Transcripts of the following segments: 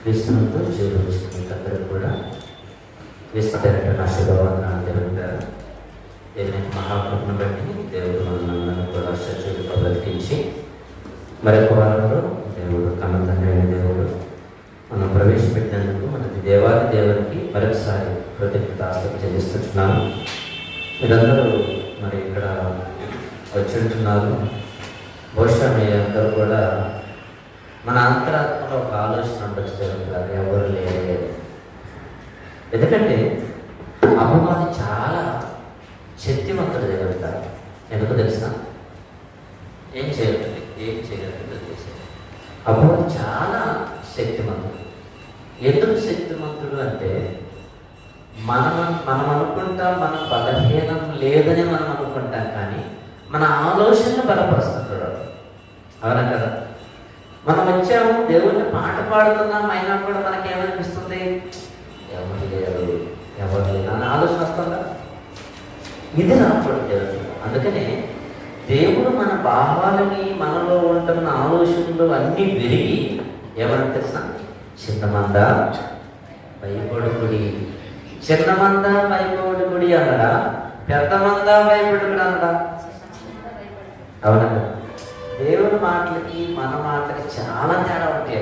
క్రీస్తునందు జీవించిన మీకందరూ కూడా క్రీస్తు పేరిట నా శుభవందనాలు తెలుపుతారు. దేవుని మహాకృపను బట్టి దేవుడు మనందరినీ కూడా సజీవులుగా బ్రతికించి మరొక వారంలో దేవుడు కన్న తండ్రి అయిన దేవుడు మనం ప్రవేశపెట్టినందుకు మనకి దేవాది దేవునికి మరొకసారి కృతజ్ఞతాస్తుతులు చెల్లిస్తున్నాను. మీరందరూ మరి ఇక్కడ వచ్చి ఉంటున్నారు. బహుశా మీ అందరూ కూడా మన అంతరాత్మలో ఒక ఆలోచన ఉండొచ్చు జరుగుతారు, ఎవరు లేరు. ఎందుకంటే అపవాది చాలా శక్తివంతుడు జరుగుతారు. ఎందుకు తెలిసిన ఏం చేయగలదు అపవాది చాలా శక్తివంతుడు. ఎందుకు శక్తివంతుడు అంటే మనం అనుకుంటాం మనం బలహీనం లేదని మనం అనుకుంటాం, కానీ మన ఆలోచనను బలపరుస్తుంటాడు. అవునా కదా? మనం వచ్చాము, దేవుడిని పాట పాడుతున్నాం, అయినా కూడా మనకేమనిపిస్తుంది? ఎవరు లేరు అని ఆలోచన వస్తుందా? ఇది రాకూడదు దేవుడు. అందుకనే దేవుడు మన భావాలని, మనలో ఉంటున్న ఆలోచనలు అన్నీ విరిగి ఏమని తెలిసిన చిన్నమంద భయపడుకుడి, చిన్నమంద భయపడుకుడి అన్నడా, పెద్దమంద భయపడుకుడి అన్నడా? అవునా? దేవుడి మాటలకి మన మాటలకి చాలా తేడా ఉంటాయి.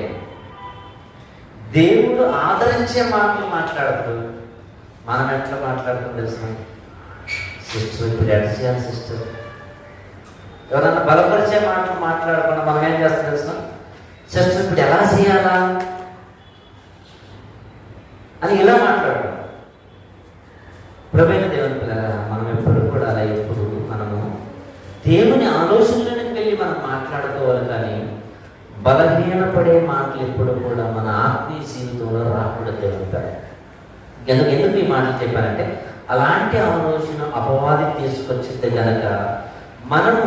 దేవుడు ఆదరించే మాటలు మాట్లాడదు, మనం ఎట్లా మాట్లాడుతుంది తెలుసు? సిస్టర్ ఇప్పుడు ఎట్లా చేయాలి సిస్టర్? ఎవరన్నా బలపరిచే మాటలు మాట్లాడకుండా మనం ఏం చేస్తాం తెలుసు? సిస్టర్ ఇప్పుడు ఎలా చేయాలా అని ఇలా మాట్లాడడం. ప్రభువైన దేవుని పిల్లగా మనం ఎప్పుడు కూడా అలా ఎప్పుడు మనము దేవుని ఆలోచనలోకి వెళ్ళి మనం మాట్లాడుకోవాలి, కానీ బలహీనపడే మాటలు ఎప్పుడు కూడా మన ఆత్మీయ జీవితంలో రాకూడదు దేవుతారు. ఎందుకు ఈ మాటలు చెప్పారంటే, అలాంటి ఆలోచన అపవాది తీసుకొచ్చింది కనుక మనము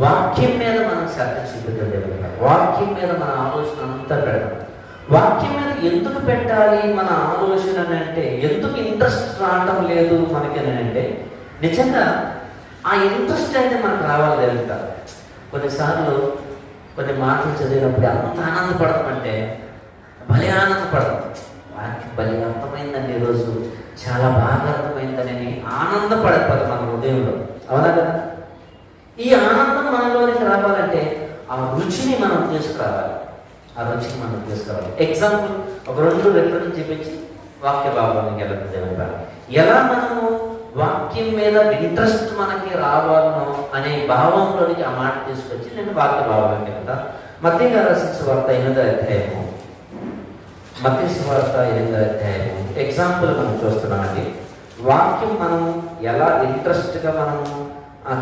వాక్యం మీద మనం శ్రద్ధ చూపించలేదు. వాక్యం మీద మన ఆలోచన అంతా పెడతాం. వాక్యం మీద ఎందుకు పెట్టాలి మన ఆలోచన అంటే, ఎందుకు ఇంట్రెస్ట్ రావటం లేదు మనకి అంటే, నిజంగా ఆ ఇంట్రెస్ట్ అయితే మనకు రావాలి జరుగుతారు. కొన్నిసార్లు కొన్ని మాటలు చదివినప్పుడు ఎంత ఆనందపడతామంటే భలే ఆనందపడతాం. వాక్యం భలే అర్థమైందండి, ఈరోజు చాలా బాగా అర్థమైందని ఆనందపడతారు మన హృదయంలో. అవునా కదా? ఈ ఆనందం మనలోనికి రావాలంటే ఆ రుచిని మనం తీసుకురావాలి. ఎగ్జాంపుల్ ఒక 2 రెఫరెన్స్ చూపించి వాక్య భావానికి వెళ్తుంది. ఎలా మనము వాక్యం మీద ఇంట్రెస్ట్ మనకి రావాలనో అనే భావంలోనికి ఆ మాట తీసుకొచ్చి నేను వాక్య భావానికి వెళ్తా. మత్తయి గారు రాసిన సువార్త 8వ అధ్యాయము, మత్తయి సువార్త 8వ అధ్యాయము ఎగ్జాంపుల్ మనం చూస్తున్నామండి. వాక్యం మనం ఎలా ఇంట్రెస్ట్గా మనము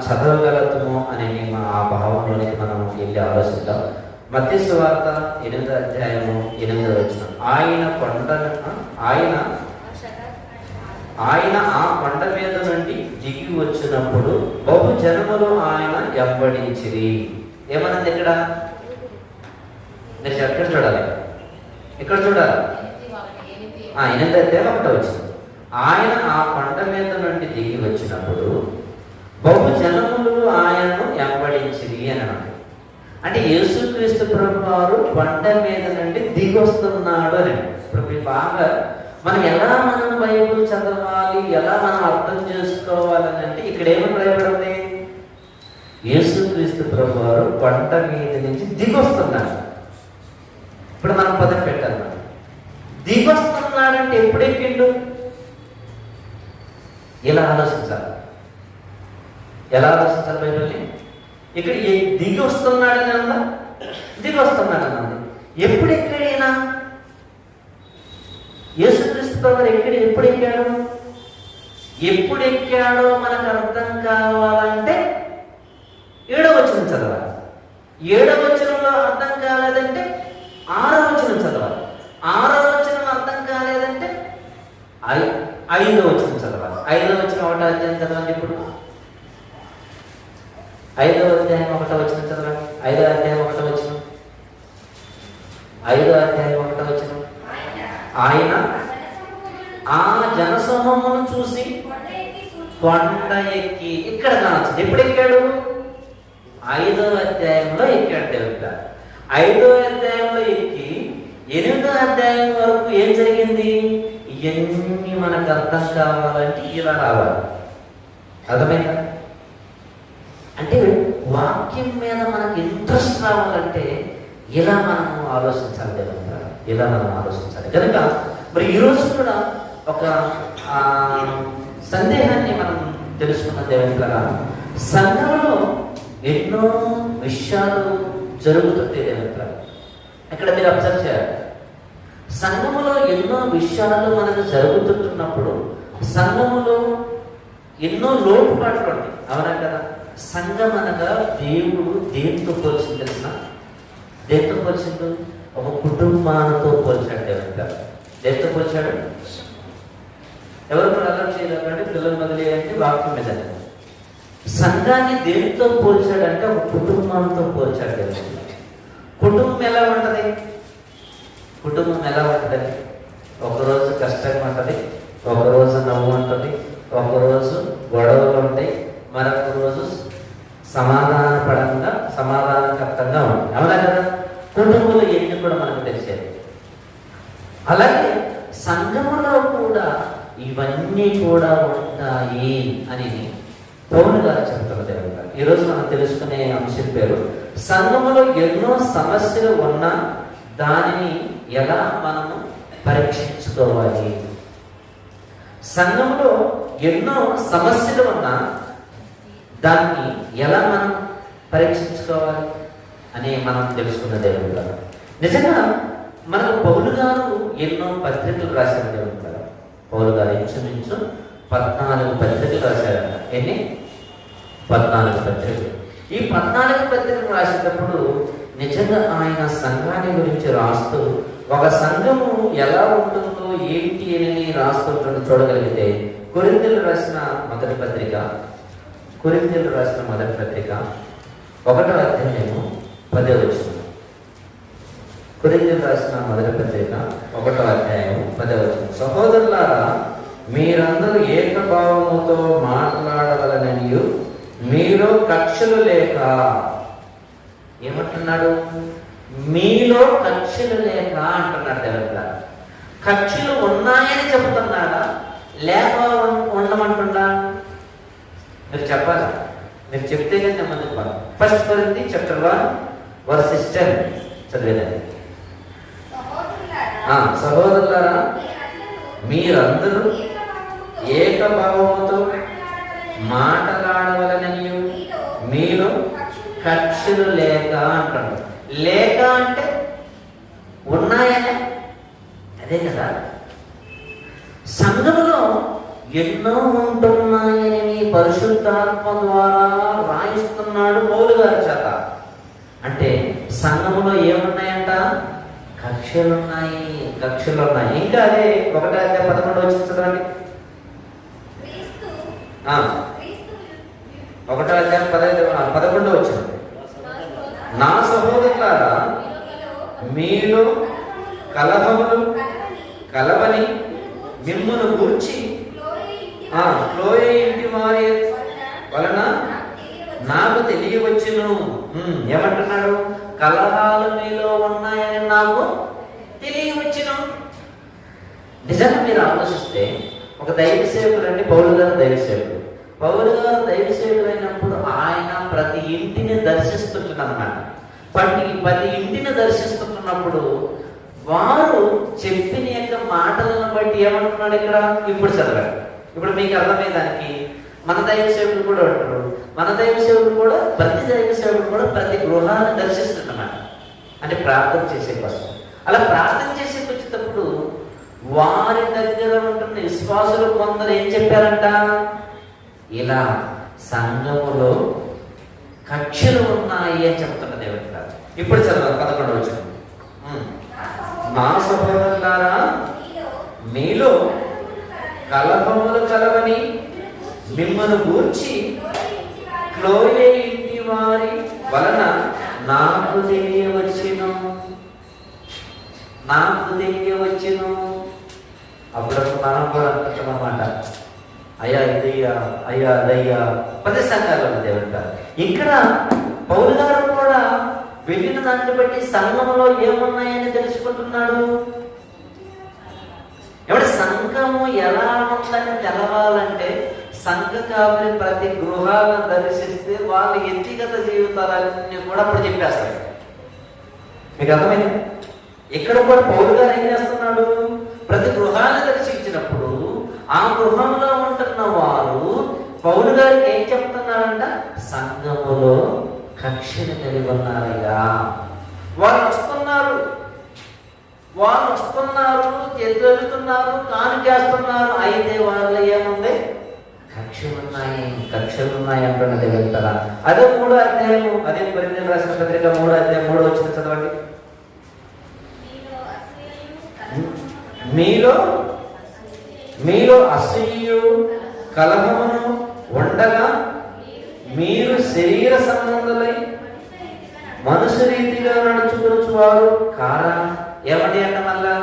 చదవగలుగుతామో అనే ఆ భావంలోనికి మనం వెళ్ళి ఆలోచిద్దాం. మత్తయి సువార్త 8వ అధ్యాయము 8వ వచనం. ఆయన ఆ కొండ మీద నుండి దిగి వచ్చినప్పుడు బహు జనములు ఆయన వెంబడించిరి. ఏమన్నది ఇక్కడ? మీరు ఎక్కడ చూడాలి? ఇక్కడ చూడాలి. 8వ అధ్యాయం 1వ వచనం. ఆయన ఆ కొండ మీద నుండి దిగి వచ్చినప్పుడు బహు జనములు ఆయనను వెంబడించిరి అని అన్నాడు. అంటే యేసుక్రీస్తు ప్రభువారు కొండ మీద నుండి దిగి వస్తున్నాడు అని. ఇప్పుడు బాగా మనం బైబుల్ చదవాలి, ఎలా మనం అర్థం చేసుకోవాలని అంటే ఇక్కడ ఏమని రాయబడింది? యేసుక్రీస్తు ప్రభువారు కొండ మీద నుంచి దిగి వస్తున్నాడు. ఇప్పుడు మనం పదం పెట్టాలి. దిగి వస్తున్నాడంటే ఎప్పుడు ఎక్కిండు? ఎలా ఆలోచించాలి బైబిల్ని? ఇక్కడ దిగి వస్తున్నాడని ఉందా? దిగి వస్తున్నాడని ఉంది. ఎప్పుడు ఎక్కడైనా యేసుక్రీస్తు ప్రభువు ఎప్పుడు ఎక్కాడు? ఎప్పుడు ఎక్కాడో మనకు అర్థం కావాలంటే 7వ వచనం చదవాలి. 7వ వచనంలో అర్థం కాలేదంటే 6వ వచనం చదవాలి. 6వ వచనం అర్థం కాలేదంటే 5వ వచనం చదవాలి. 5వ వచనం 1వ అధ్యాయం చదవండి. ఇప్పుడు 5వ అధ్యాయం 1వ వచనం చదవండి. 5వ అధ్యాయం 1వ వచనం. 5వ అధ్యాయం 1వ వచనం. ఆయన ఆ జనసమూహమును చూసి కొండ ఎక్కి, ఇక్కడ కావచ్చు ఎప్పుడు ఎక్కాడు? 5వ అధ్యాయంలో ఎక్కాడు దేవుడు. 5వ అధ్యాయంలో ఎక్కి 8వ అధ్యాయం వరకు ఏం జరిగింది? ఇవన్నీ మనకు అర్థం కావాలంటే ఇలా రావాలి. అర్థమైందా? అంటే వాక్యం మీద మనకు ఇంట్రెస్ట్ రావాలంటే ఇలా మనము ఆలోచించాలి కనుక, ఇలా మనం ఆలోచించాలి కనుక మరి ఈరోజు కూడా ఒక సందేహాన్ని మనం తెలుసుకున్న దేవునిలాగా, సంఘంలో ఎన్నో విషయాలు జరుగుతుంటాయి దేవునిలాగా. ఇక్కడ మీరు అబ్జర్వ్ చేయాలి, సంఘములో ఎన్నో విషయాలు మనకు జరుగుతుంటున్నప్పుడు సంఘములో ఎన్నో లోటుపాట్లు ఉంటాయి. అవునా కదా? సంఘం అనగా దేవుడు దేంతో పోల్చింది తెలిసిన? దేంతో పోల్చిండు? ఒక కుటుంబాలతో పోల్చాడు దేవునిగా. దేంతో పోల్చాడు? ఎవరు కూడా అర్థం చేయలేదంటే పిల్లలు మొదలయ్యాలంటే వాక్యం మీద. సంఘాన్ని దేనితో పోల్చాడంటే ఒక కుటుంబంతో పోల్చాడు దేవుడు. కుటుంబం ఎలా ఉంటుంది? కుటుంబం ఎలా ఉంటుంది? ఒకరోజు కష్టంగా ఉంటుంది, ఒకరోజు నవ్వు ఉంటుంది, ఒకరోజు గొడవలు ఉంటాయి, మరొక రోజు సమాధానకర్తంగా ఉంటుంది. అవునా కదా? కుటుంబంలో ఎన్ని కూడా మనకు తెలిసేది. అలాగే సంఘములో కూడా ఇవన్నీ కూడా ఉంటాయి అని పౌలు గారు చెప్తున్న దేవుడు. ఈరోజు మనం తెలుసుకునే అంశం పేరు సంఘములో ఎన్నో సమస్యలు ఉన్నా దానిని ఎలా మనము పరీక్షించుకోవాలి. సంఘంలో ఎన్నో సమస్యలు ఉన్నా దాన్ని ఎలా మనం పరీక్షించుకోవాలి అని మనం తెలుసుకున్న దేవుడు గారు. నిజంగా మనకు పౌలు గారు ఎన్నో పత్రికలు రాశారు దేవుడు గారు. పౌలు గారు ఇంచుమించు 14 పత్రికలు రాశారు. ఎన్ని? 14 పత్రికలు. ఈ 14 పత్రికలు రాసేటప్పుడు నిజంగా ఆయన సంఘాన్ని గురించి రాస్తూ ఒక సంఘము ఎలా ఉంటుందో ఏంటి అని రాస్తుంటుందో చూడగలిగితే కొరింథీయులు రాసిన మొదటి పత్రిక 1వ అధ్యాయము 10వ వచనం. కొరింథీయులు రాసిన మొదటి పత్రిక 1వ అధ్యాయము 10వ వచనం. సహోదరులారా, మీరందరూ ఏకభావముతో మాట్లాడవలననియు మీలో కక్షలు లేక. ఏమంటున్నాడు? మీలో కక్షలు లేక అంటున్నాడు దేవుడు. కక్షలు ఉన్నాయని చెబుతున్నాడా లేక ఉండమంటున్నా? మీరు చెప్పాలి. మీరు చెప్తే కానీ నెమ్మది పడాలి. 1 కొరింథీ chapter 1 verse 10 చదివేదండి. సహోదరులారా, మీరందరూ ఏకభావముతో మాట్లాడవలనని మీలో కక్షలు లేక అంటాడు. లేక అంటే ఉన్నాయనే, అదే కదా. సంఘములో ఎన్నో ఉంటున్నాయని పరిశుద్ధాత్మ ద్వారా రాయిస్తున్నాడు పౌలు గారి చేత. అంటే సంఘములో ఏమున్నాయంట? కక్షలున్నాయి. ఇంకా అదే 1వ అధ్యాయం 11వ వచనం చదవండి. 1వ అధ్యాయం 11వ వచనం. నా సహోదరులారా, మీలో కలహములు కలవని మిమ్మును గూర్చి క్లోయే ఇంటి వారి వలన నాకు తెలియవచ్చును. ఏమంటున్నాడు? కలహాలు మీలో ఉన్నాయని నాకు తెలియవచ్చును. నిజంగా మీరు ఆలోచిస్తే ఒక దైవ సేవకుడు అండి పౌలు గారు దైవ సేవకుడు. పౌలు గారు దైవ సేవకుడు అయినప్పుడు ఆయన ప్రతి ఇంటిని దర్శిస్తుంటున్నమాట. ప్రతి ఇంటిని దర్శిస్తున్నప్పుడు వారు చెప్పిన యొక్క మాటలను బట్టి ఏమంటున్నాడు ఇక్కడ? ఇప్పుడు చదవండి. ఇప్పుడు మీకు అర్థమయ్యేదానికి మన దైవ సేవకులు కూడా ఉంటారు. మన దైవ సేవకులు కూడా ప్రతి దైవ సేవకులు కూడా ప్రతి గృహాన్ని దర్శిస్తున్నమాట. అంటే ప్రార్థన చేసే కోసం. అలా ప్రార్థన చేసేకి వచ్చేటప్పుడు వారి దగ్గర ఉంటున్న విశ్వాసులు కొందరు ఏం చెప్పారంట? ఇలా సంఘములో కక్షలు ఉన్నాయి అని చెప్తున్న దేవుడు గారు. ఇప్పుడు చదవాలి 11వ వచనం. మా సహోదరులారా, మీలో కలహములు కలవని మిమ్మల్ని గూర్చి క్లోయే ఇంటి వారి వలన నాకు తెలియవచ్చును. అప్పుడు మనం కూడా అనుకుంటాం అన్నమాట, అయ్యా ఇదయ్యా, అయ్యా అదయ్యా. 10 సంఘాలు దేవుడు. ఇక్కడ పౌలు గారు కూడా వెళ్ళిన దాన్ని బట్టి సంఘంలో ఏమున్నాయని తెలుసుకుంటున్నాడు. ఎవరి సంఘము ఎలా ఉందని తెలవాలంటే సంఘ కాపురి ప్రతి గృహాలను దర్శిస్తే వాళ్ళ వ్యక్తిగత జీవితాలన్నీ కూడా అప్పుడు చెప్పేస్తాడు. మీకు అర్థమైంది? ఇక్కడ కూడా పౌలు గారు ఏం చేస్తున్నాడు? ప్రతి గృహాన్ని దర్శించినప్పుడు ఆ గృహంలో ఉంటున్న వారు పౌలు గారికి ఏం చెప్తున్నారంట? సంఘములో కక్షను కలిగి ఉన్నారయ్యా. వాళ్ళు వస్తున్నారు, ఎదురుతున్నారు, కానుకేస్తున్నారు. అయితే వాళ్ళు ఏముంది? కక్షలు ఉన్నాయి అంటున్నది. వెళ్తారా? అదే 3వ అధ్యాయము, అదే కొరింథీయులకు రాసిన పత్రిక 3వ అధ్యాయం 3వ వచనం చదవండి. మీలో అసూయయు కలహమును ఉండగా మీరు శరీర సంబంధులై మనుషు రీతిగా నడుచుకొనుచువారు కారా? ఏమని అంట మళ్ళా?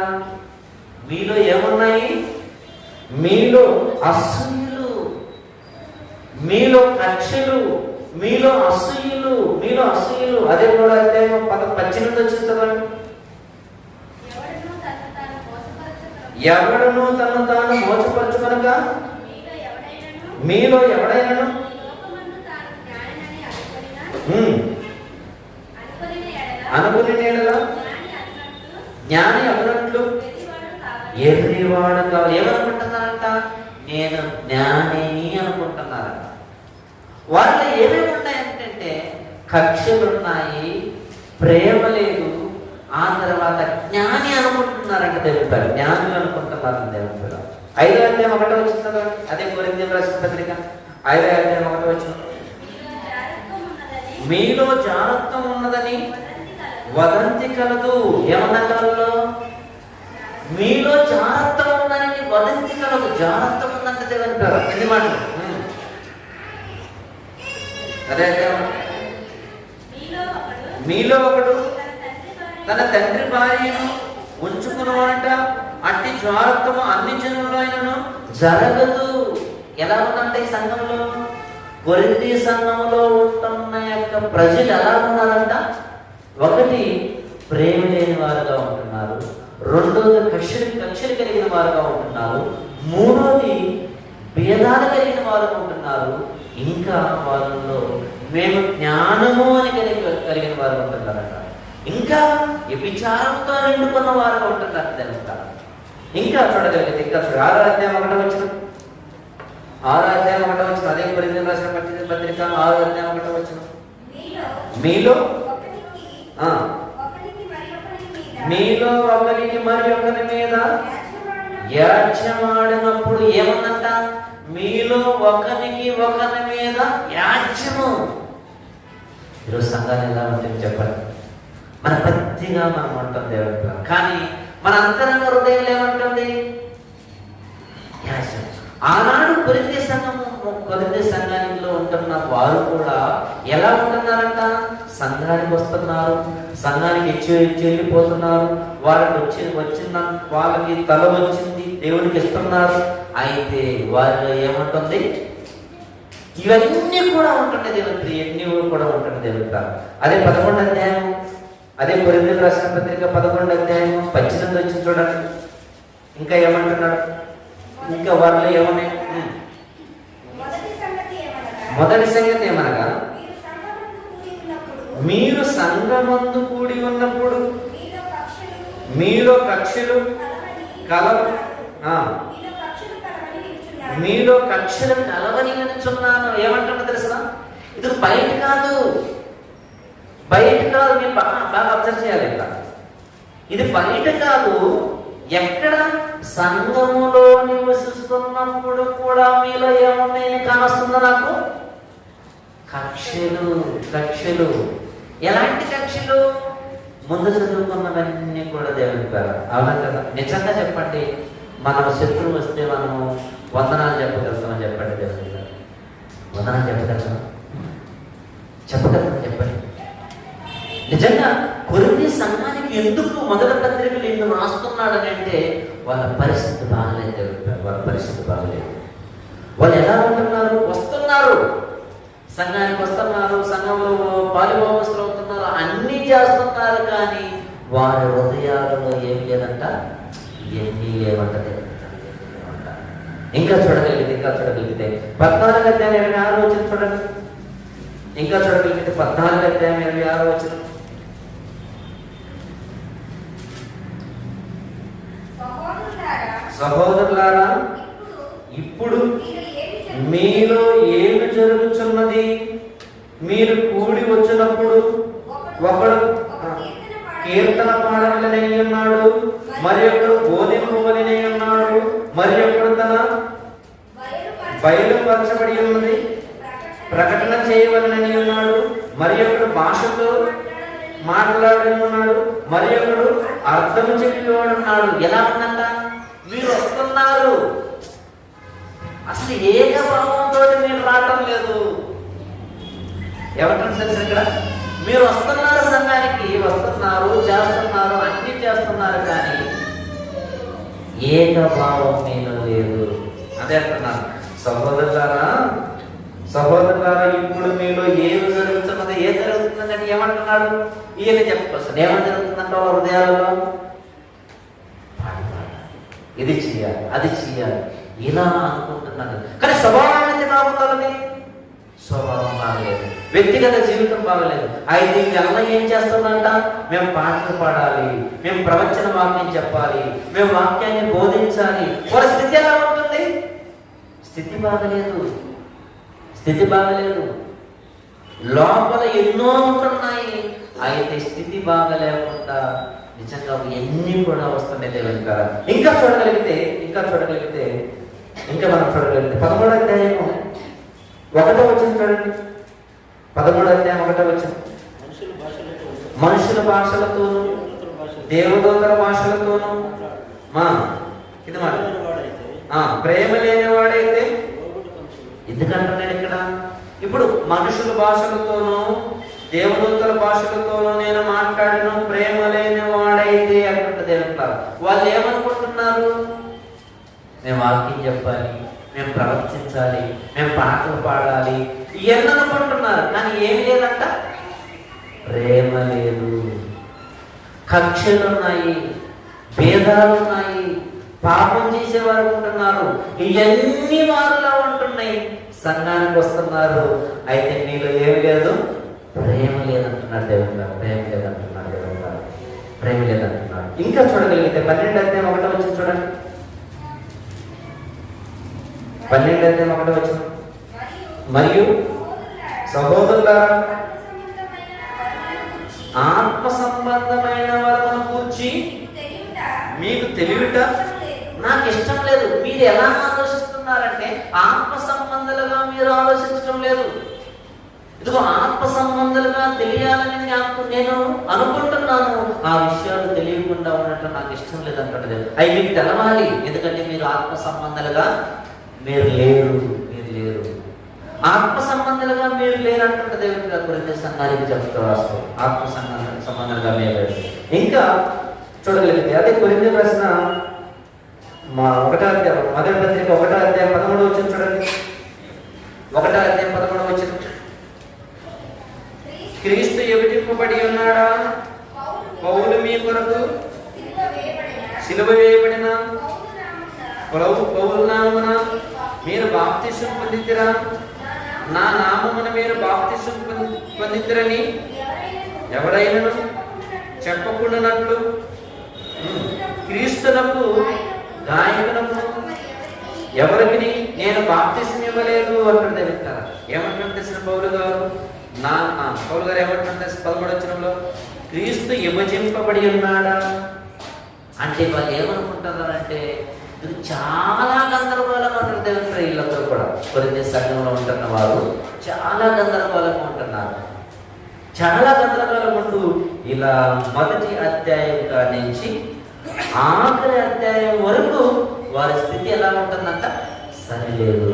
మీలో ఏమున్నాయి? మీలో అసూయలు, మీలో కక్షలు, మీలో అసూయలు. అదే కూడా అయితే 18 వచ్చింది చదవండి. ఎవడును తను తాను మోసపరచుకొనక మీలో ఎవడైనను అనుకుని జ్ఞాని అన్నట్లు ఎర్రివాడు కావాలి. ఏమనుకుంటున్నారంట? నేను జ్ఞానిని అనుకుంటున్నారంట. వాళ్ళు ఏమేమి ఉన్నాయంటే కక్షలున్నాయి, ప్రేమ లేదు, ఆ తర్వాత జ్ఞాని అనుకుంటున్నారంట. దేవుడు జ్ఞానులు అనుకుంటున్నారని దేవుడు 5వ అధ్యాయం 1వ వచనం. అదే కొరింథీయులకు రాసిన పత్రిక 5వ అధ్యాయం 1వ వచనం. మీలో జారత్వం ఉన్నదని వదంతి కలదు. ఏమన్నా కలలో? మీలో జారత్వం ఉందని వదంతి కలదు. జారత్వం ఉందంటే దేవుని పేరు. ఎన్ని మాటలు? అదే మీలో ఒకడు తన తండ్రి భార్యను ఉంచుకున్నవాడంట. అట్టి జారత్వము అన్ని జనులైనను జరగదు. ఎలా ఉందంటే ఈ సంఘంలో, కొరింథీ సంఘంలో ఉంటున్న యొక్క ప్రజలు ఎలా ఉన్నారంట? ఒకటి ప్రేమ లేని వారుగా ఉంటున్నారు, రెండోది కక్షలు కలిగిన వారుగా ఉంటున్నారు, మూడోది భేదాలు కలిగిన వారుగా ఉంటున్నారు, ఇంకా వాళ్ళలో మేము జ్ఞానము అని కలిగిన వారు ఉంటున్నారట. ఇంకా విచారంతో నిండుకున్న వారుగా ఉంటున్నారు తెలుస్తా. ఇంకా చూడగలిగితే ఇంకా 6వ అధ్యాయం 1వ వచనం. 6వ అధ్యాయం 1వ వచనం. అదే కొరింథీయులకు రాసిన పత్రిక 6వ అధ్యాయం 1వ వచనం. మీలో ఒకరికి మరి ఒకరి మీద యాజ్యమాడినప్పుడు ఏమన్నంట? మీలో ఒకరికి ఒకరి మీద యాజ్యము. ఈరోజు సంఘాలు ఎలా ఉంటుంది చెప్పండి? మన పత్తిగా మనం ఉంటాం దేవుడు, కానీ మన అంతరంగ హృదయంలో ఏమంటుంది? యాజ్యం. ఆనాడు కొరింథీ సంఘానిలో ఉంటున్న వారు కూడా ఎలా ఉంటున్నారంట? సంఘానికి వస్తున్నారు, సంఘానికి వెళ్ళిపోతున్నారు, వాళ్ళకి తల వచ్చింది, దేవుడికి ఇస్తున్నారు. అయితే వారిలో ఏముంటుంది? ఇవన్నీ కూడా ఉంటుండే దేవుడు, ఎన్ని కూడా ఉంటుండే దేవుడు. అదే 11వ అధ్యాయం, అదే కొరింథీయులకు రాసిన పత్రిక 11వ అధ్యాయం 18 వచ్చింది చూడండి. ఇంకా ఏమంటున్నాడు? ఇంకా వారిలో ఏమన్నాయి? మొదటి సంగతి ఏమనగా మీరు సంఘమందు కూడి ఉన్నప్పుడు మీలో కక్షలు కలవని నిలుచున్నాను. ఏమంటున్నా తెలుసా? ఇది బయట కాదు. మీరు బాగా అబ్జర్వ్ చేయాలి. ఇది బయట కాదు. ఎక్కడ? సంఘములో నివసిస్తున్నప్పుడు కూడా మీలో ఏమున్నాయని కానొస్తుందో నాకు? కక్షలు. ఎలాంటి కక్షలు? ముందు చదువుకున్నవన్నీ కూడా దేవుని పేరు. అవునా కదా? నిజంగా చెప్పండి, మనం శత్రువు వస్తే మనము వందనాలు చెప్పగలుగుతామని చెప్పండి. దేవుని పేరు వందనాలు చెప్పగలుగుతాం? చెప్పండి. నిజంగా కొరింథీ సంఘానికి ఎందుకు మొదటి పత్రికలు ఎందుకు రాస్తున్నాడని అంటే వాళ్ళ పరిస్థితి బాగలేదు. వాళ్ళ పరిస్థితి బాగలేదు. వాళ్ళు ఎలా ఉంటున్నారు? వస్తున్నారు, సంఘానికి వస్తున్నారు, సంఘంలో పాలుభాగస్తులు అవుతున్నారు, అన్నీ చేస్తున్నారు, కానీ వారి హృదయాలలో ఏమి లేదంట, ఎన్ని లేవంటది. ఇంకా చూడగలిగితే 14వ అధ్యాయం 26వ వచనం చూడండి. ఇంకా చూడగలిగితే 14వ అధ్యాయం 26వ వచనం. సహోదరులారా, ఇప్పుడు మీలో ఏమి జరుగుతున్నది? మీరు కూడి వచ్చినప్పుడు ఒకడు కీర్తన పాడవలనై ఉన్నాడు, మరి ఒకడు బోధింపవలనై ఉన్నాడు, మరి ఒకడు తన బయలుపరచబడి ఉన్నది ప్రకటన చేయవలనని ఉన్నాడు, మరి ఒకడు భాషతో మాట్లాడని ఉన్నాడు, మరి ఒకడు అర్థం చెప్పేవాడు ఉన్నాడు. ఎలా ఉందంట? మీరు వస్తున్నారు, అసలు ఏకభావంతో మీరు రావటం లేదు. ఎవరికైనా తెలుసు ఇక్కడ? మీరు వస్తున్నారు, సంఘానికి వస్తున్నారు, చేస్తున్నారు, అన్ని చేస్తున్నారు, కానీ ఏకభావం మీలో లేదు. అదే అంటున్నారు. సహోదరులారా, ఇప్పుడు మీలో ఏమి జరుగుతున్నది? ఏం జరుగుతుందని ఏమంటున్నాడు? ఈయన చెప్పొస్తుంది. ఏమని జరుగుతుందంటే వాళ్ళ హృదయాలలో ఇది చెయ్యాలి, అది చెయ్యాలి, ఇలా అనుకుంటున్నాను, కానీ స్వభావం అయితే బాగుండాలని స్వభావం బాగలేదు, వ్యక్తిగత జీవితం బాగలేదు. అయితే ఎలా ఏం చేస్తుందంట? మేము పాటలు పాడాలి, మేము ప్రవచన వాక్యం చెప్పాలి, మేము వాక్యాన్ని బోధించాలి. వాళ్ళ స్థితి ఎలా ఉంటుంది? స్థితి బాగలేదు. లోపల ఎన్నో ఉంటున్నాయి, అయితే స్థితి బాగలేకుండా నిజంగా ఎన్ని కూడా వస్తున్నాయి దేవుని కాదు. ఇంకా చూడగలిగితే మనం చూడగలిగితే 13వ అధ్యాయము 1వ వచనం చూడండి. 13వ అధ్యాయం 1వ వచనం. మనుషుల భాషలతోనూ దేవదూతల భాషలతోనూ ఇది మాట ప్రేమ లేనివాడైతే, ఎందుకంటున్నాడు ఇక్కడ? ఇప్పుడు మనుషుల భాషలతోనూ దేవదూతల భాషలతోనూ నేను మాట్లాడిన ప్రేమ లేని వాడైతే అంటుంటే దేవుని వాళ్ళు ఏమనుకుంటున్నారు? మేము వాక్యం చెప్పాలి, మేము ప్రవర్తించాలి, మేము పాటలు పాడాలి, ఇవన్నీ అనుకుంటున్నారు, కానీ ఏమి లేదంట, ప్రేమ లేదు. కక్షలు ఉన్నాయి, భేదాలు ఉన్నాయి, పాపం చేసేవారు ఉంటున్నారు, ఇవన్నీ వారిలో ఉంటున్నాయి. సంఘానికి వస్తున్నారు, అయితే మీలో ఏమి లేదు, ప్రేమ లేదంటున్నాడు దేవుని గారు. ప్రేమ లేదంటున్నాడు. ఇంకా చూడగలిగితే 12వ అధ్యాయం 1వ వచనం చూడండి. 12వ అధ్యాయం 1వ వచనం. మరియు సహోదరులారా, ఆత్మ సంబంధమైన వరమును గూర్చి మీకు తెలియట నాకు ఇష్టం లేదు. మీరు ఎలా ఆలోచిస్తున్నారంటే ఆత్మ సంబంధాలుగా మీరు ఆలోచించడం లేదు. ఇదిగో ఆత్మ సంబంధాలుగా తెలియాలని నేను అనుకుంటున్నాను, ఆ విషయాలు తెలియకుండా ఉండటం నాకు ఇష్టం లేదంటే అవి మీకు తెలవాలి. ఎందుకంటే మీరు ఆత్మ సంబంధాలుగా మీరు లేరు. ఆత్మ సంబంధాలుగా మీరు లేరంటే దేవుని గురించి సంఘానికి చెప్తూ రాస్తాం. ఆత్మ సంబంధాలుగా మీరు. ఇంకా చూడగలిగితే అదే కొరింథీ ప్రశ్న 1వ అధ్యాయం మొదటి పత్రిక 1వ అధ్యాయం 13వ వచనం చూడండి. 1వ అధ్యాయం 13వ వచనం. క్రీస్తు విభజింపబడి ఉన్నాడా? పౌలు మీ కొరకు సిలువ వేయబడిన పౌలు నామమున మీరు బాప్తిసం పొందితిరా? నా నామమున మీరు బాప్తిసం పొందితిరని ఎవరైనా చెప్పకుండానట్లు క్రీస్తునకు గాయకునకు ఎవరికి నేను బాప్తిసం ఇవ్వలేదు అంటుండే వింటారా? ఏమంటారు తెలిసిన పౌలు గారు ఏమంటుంటే 13వ వచనంలో క్రీస్తు విభజింపబడి ఉన్నాడా అంటే వాళ్ళు ఏమనుకుంటున్నారంటే ఇది చాలా గందరగోళంగా ఉంటుంది. దేవుని ఇళ్ళందరూ కూడా కొరింథీ సంఘంలో ఉంటున్న వారు చాలా గందరగోళంగా ఉంటున్నారు. చాలా గందరగోళం ఉంటూ ఇలా మొదటి అధ్యాయం నుంచి ఆఖరి అధ్యాయం వరకు వారి స్థితి ఎలా ఉంటుందంట, సరిలేదు.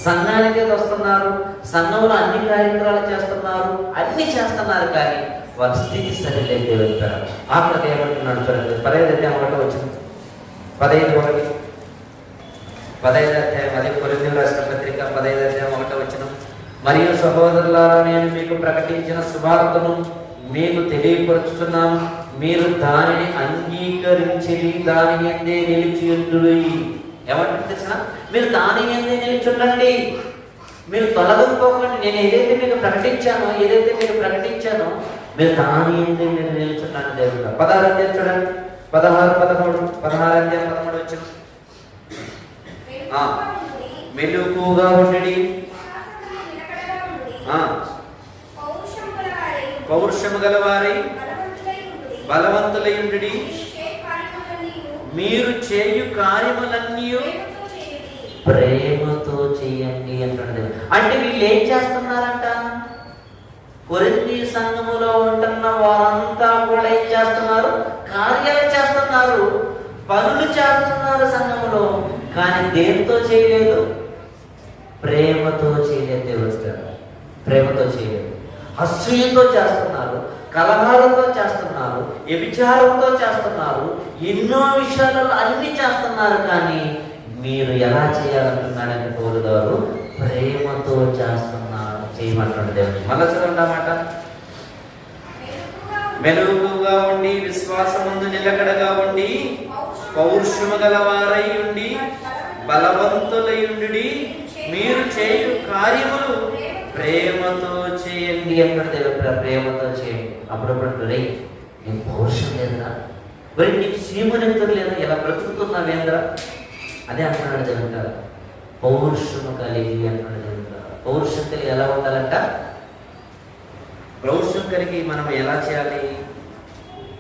సంఘానికి వస్తున్నారు, సంఘంలో అన్ని కార్యక్రమాలు చేస్తున్నారు, అన్ని చేస్తున్నారు, కానీ వారి స్థితి సరిలేదు. వెళ్తారు. ఆఖరి ఏమంటున్నాడు చూడండి. 15వ అధ్యాయం 1వ వచనం. 15వ అధ్యాయం అదే కొరింథీయులకు రాసిన పత్రిక 15వ అధ్యాయం 1వ వచనం. మరియు సహోదరులారా, నేను మీకు ప్రకటించిన సువార్తను మీకు తెలియపరుచుతున్నాను. మీరు దానిని అంగీకరించి దాని యందే నిలిచియుండుడి. ఏమంటే తెలిసిన, మీరు దాని యందే నిలిచుండండి, మీరు తొలగిపోకండి. నేను ఏదైతే మీకు ప్రకటించానో మీరు దాని యందే మీరు నిలిచున్నాను. దేవుడు 16 అధ్యాయం చూడండి, 16, 13, 16 అధ్యాయం 13 వచ్చిన మెలకువగా ఉండి పౌరుషము గలవారై బలవంతులై ఉండి మీరు చేయు కార్యములన్నీ ప్రేమతో చేయండి అంటాడు. అంటే వీళ్ళు ఏం చేస్తున్నారంట? కొరింథీ సంఘములో ఉంటున్న వారంతా కూడా ఏం చేస్తున్నారు? కార్యాలు చేస్తున్నారు, పనులు చేస్తున్నారు సంఘములో, కానీ దేంతో చేయలేదు? ప్రేమతో చేయలేదు. దేవుడు ప్రేమతో చేయలేదు. అసూయతో చేస్తున్నారు, కలహాలతో చేస్తున్నారు, వ్యభిచారంతో చేస్తున్నారు, ఎన్నో విషయాలలో అన్ని చేస్తున్నారు. కానీ మీరు ఎలా చేయాలనుకున్నాడని పౌలు గారు ప్రేమతో చేస్తున్నారు, చేయమంటాడు దేవుడు. మళ్ళా చూడండి, మెలకువగా ఉండి విశ్వాసమందు నిలకడగా ఉండి పౌరుషము గలవారై ఉండి బలవంతులై ఉండి మీరు చేయు కార్యములు ప్రేమతో చేయండి అన్నాడు దేవుడు. ప్రేమతో చేయండి. అప్పుడప్పుడు రే, నీకు పౌరుషం లేదురా, మరి నీకు సీమనెత్తరు లేదా, ఎలా బ్రతుకుతున్నావేంద్రా, అదే అంటున్నాడు దేవుడు. పౌరుషము కలిగి అంటున్నాడు దేవుడు. పౌరుషం కలిగి ఎలా ఉండాలంట? పౌరుషం కలిగి మనం ఎలా చేయాలి?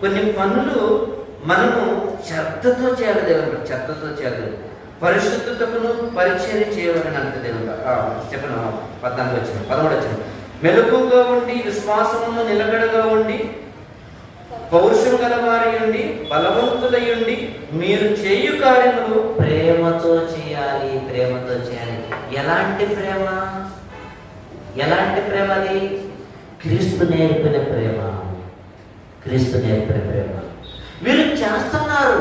కొన్ని పనులు మనము శ్రద్ధతో చేయాలి దేవుడు, శ్రద్ధతో చేయాలి. పరిశుద్ధతను పరిచయం చేయమని అంటే దేవుడు చెప్పిన 14 వచ్చిన 13 వచ్చిన మెలకువగా ఉండి విశ్వాసమును నిలకడగా ఉండి పౌరుషం గలవారై ఉండి బలవంతులై ఉండి మీరు చేయు కార్యములు ప్రేమతో చేయాలి. ప్రేమతో చేయాలి. ఎలాంటి ప్రేమ? ఎలాంటి ప్రేమ అది? క్రీస్తు నేర్పిన ప్రేమ. క్రీస్తు నేర్పిన ప్రేమ. వీరు చేస్తున్నారు